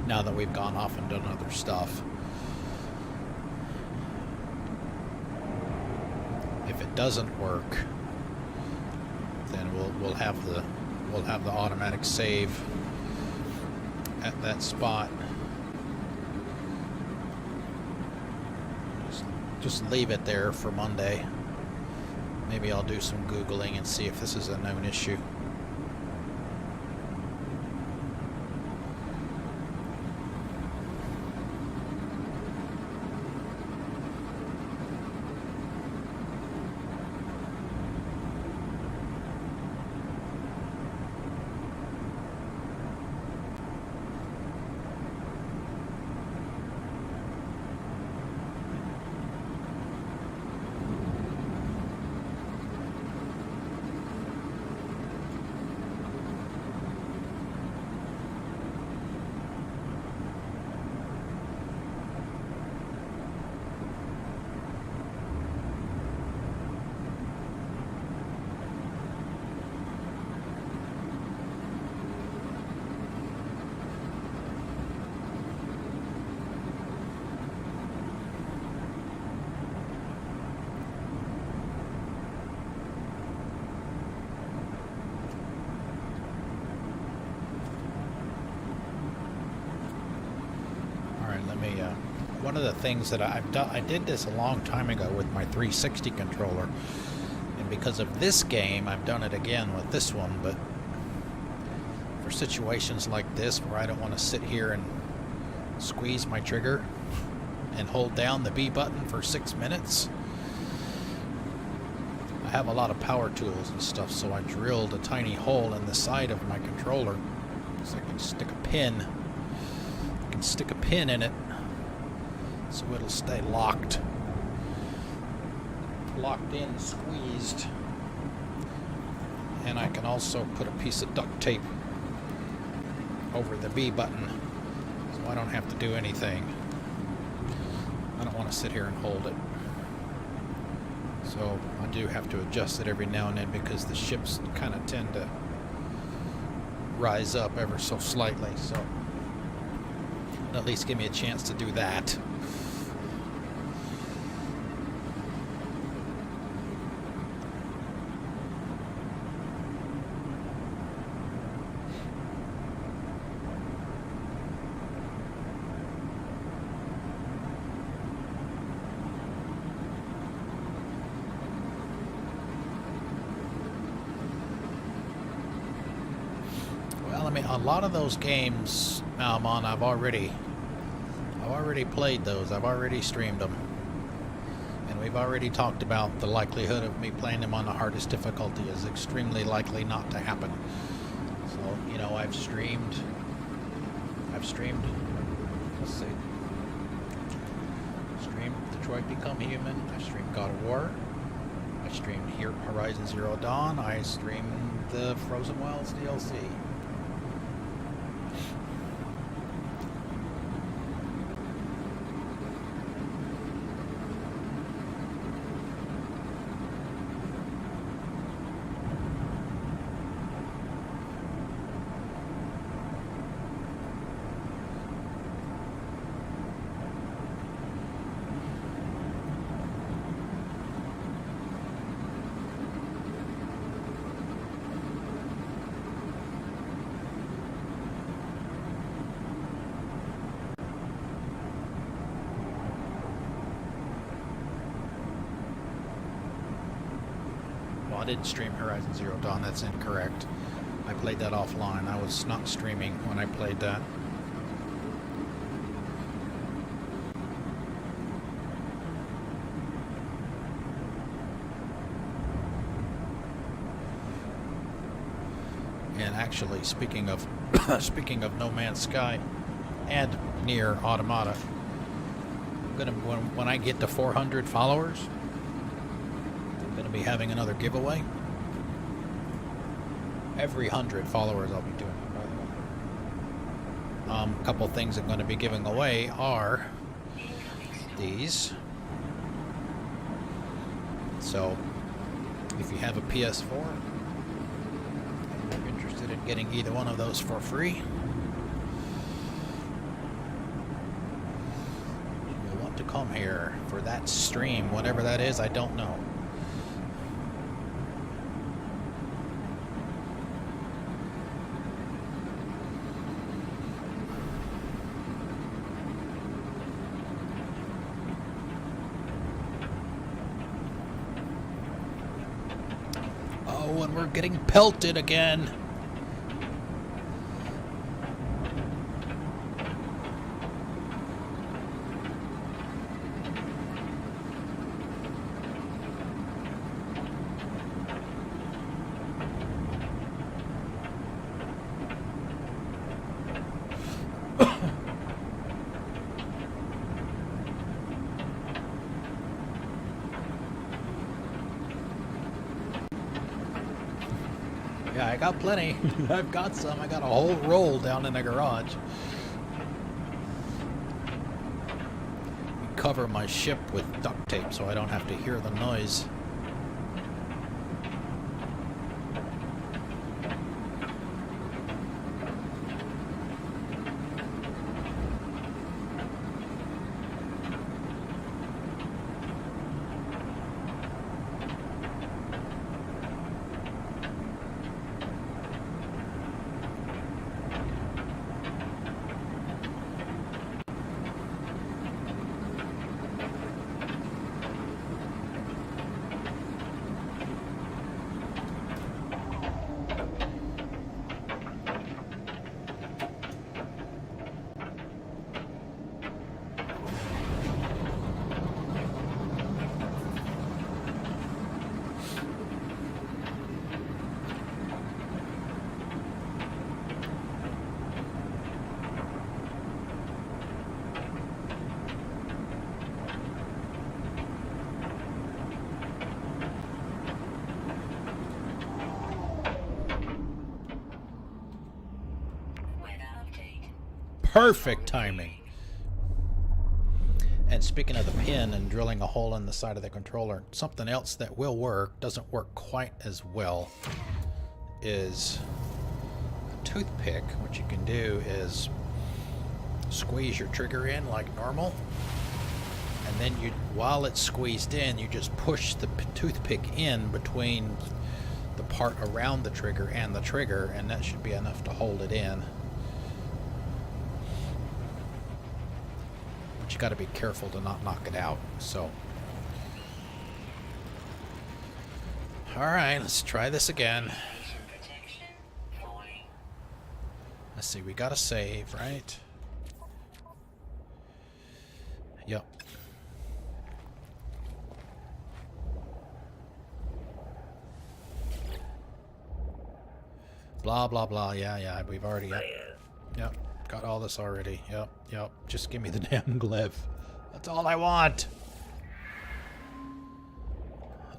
now that we've gone off and done other stuff. If it doesn't work, then we'll have the automatic save at that spot. Just leave it there for Monday. Maybe I'll do some Googling and see if this is a known issue. one of the things that I've done, I did this a long time ago with my 360 controller, and because of this game, I've done it again with this one. But for situations like this, where I don't want to sit here and squeeze my trigger and hold down the B button for 6 minutes, I have a lot of power tools and stuff, so I drilled a tiny hole in the side of my controller so I can stick a pin. I can stick a pin in it so it'll stay locked in, squeezed. And I can also put a piece of duct tape over the B button so I don't have to do anything. I don't want to sit here and hold it. So I do have to adjust it every now and then because the ships kind of tend to rise up ever so slightly. So at least give me a chance to do that. I mean, a lot of those games, Malmon, I've already played those. I've already streamed them, and we've already talked about the likelihood of me playing them on the hardest difficulty is extremely likely not to happen. So, you know, I've streamed. Let's see. Streamed Detroit Become Human. I streamed God of War. I streamed Horizon Zero Dawn. I streamed the Frozen Wilds DLC. I didn't stream Horizon Zero Dawn, that's incorrect. I played that offline. I was not streaming when I played that. And actually, speaking of No Man's Sky and Nier Automata, I'm gonna when I get to 400 followers, be having another giveaway. Every 100 followers I'll be doing it, by the way. A couple things I'm going to be giving away are these. So if you have a PS4 and you're interested in getting either one of those for free, you'll want to come here for that stream, whatever that is, I don't know. And we're getting pelted again. Yeah, I got plenty. I've got some. I got a whole roll down in the garage. Cover my ship with duct tape so I don't have to hear the noise. Perfect timing. And speaking of the pin and drilling a hole in the side of the controller, something else that will work, doesn't work quite as well, is a toothpick. What you can do is squeeze your trigger in like normal, and then you, while it's squeezed in, you just push the toothpick in between the part around the trigger, and that should be enough to hold it in. But you got to be careful to not knock it out. So, all right, let's try this again. Protection falling. Let's see, we got to save, right? Yep. Blah, blah, blah. Yeah, we've already... Yep, got all this already. Yep. Just give me the damn glyph. That's all I want.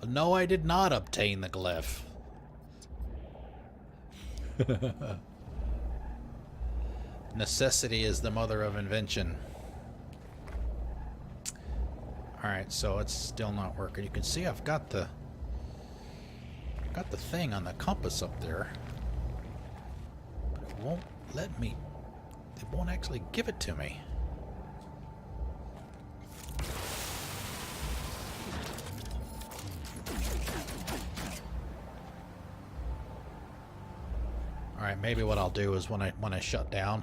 No, I did not obtain the glyph. Necessity is the mother of invention. Alright, so it's still not working. You can see I've got the thing on the compass up there. But it won't let me. It won't actually give it to me. Alright, maybe what I'll do is when I shut down,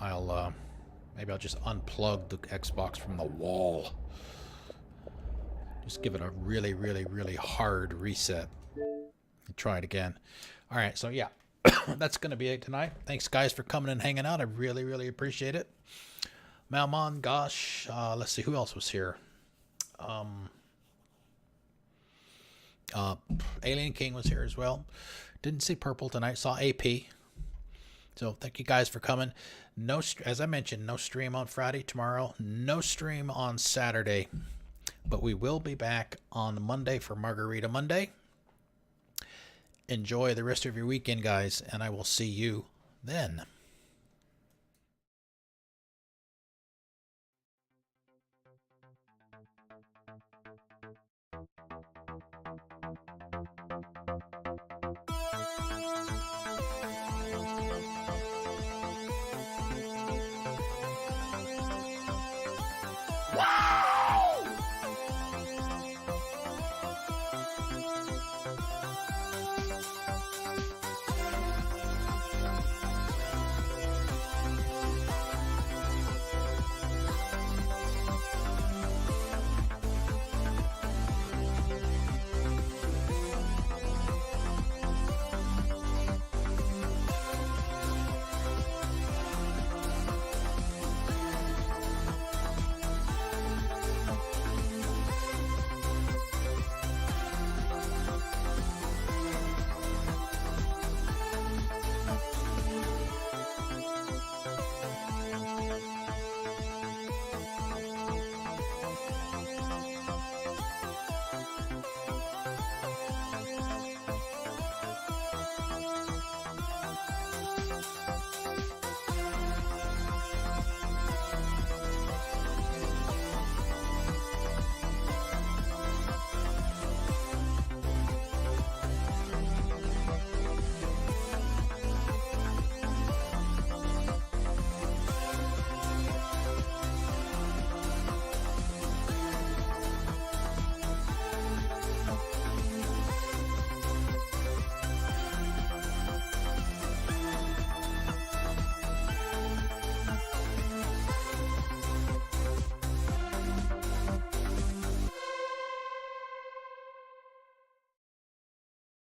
maybe I'll just unplug the Xbox from the wall. Just give it a really, really, really hard reset. And try it again. Alright, so yeah. That's going to be it tonight. Thanks, guys, for coming and hanging out. I really, really appreciate it. Malmon, gosh. Let's see, who else was here? Alien King was here as well. Didn't see Purple tonight. Saw AP. So thank you guys for coming. No, as I mentioned, no stream on Friday tomorrow. No stream on Saturday. But we will be back on Monday for Margarita Monday. Enjoy the rest of your weekend, guys, and I will see you then.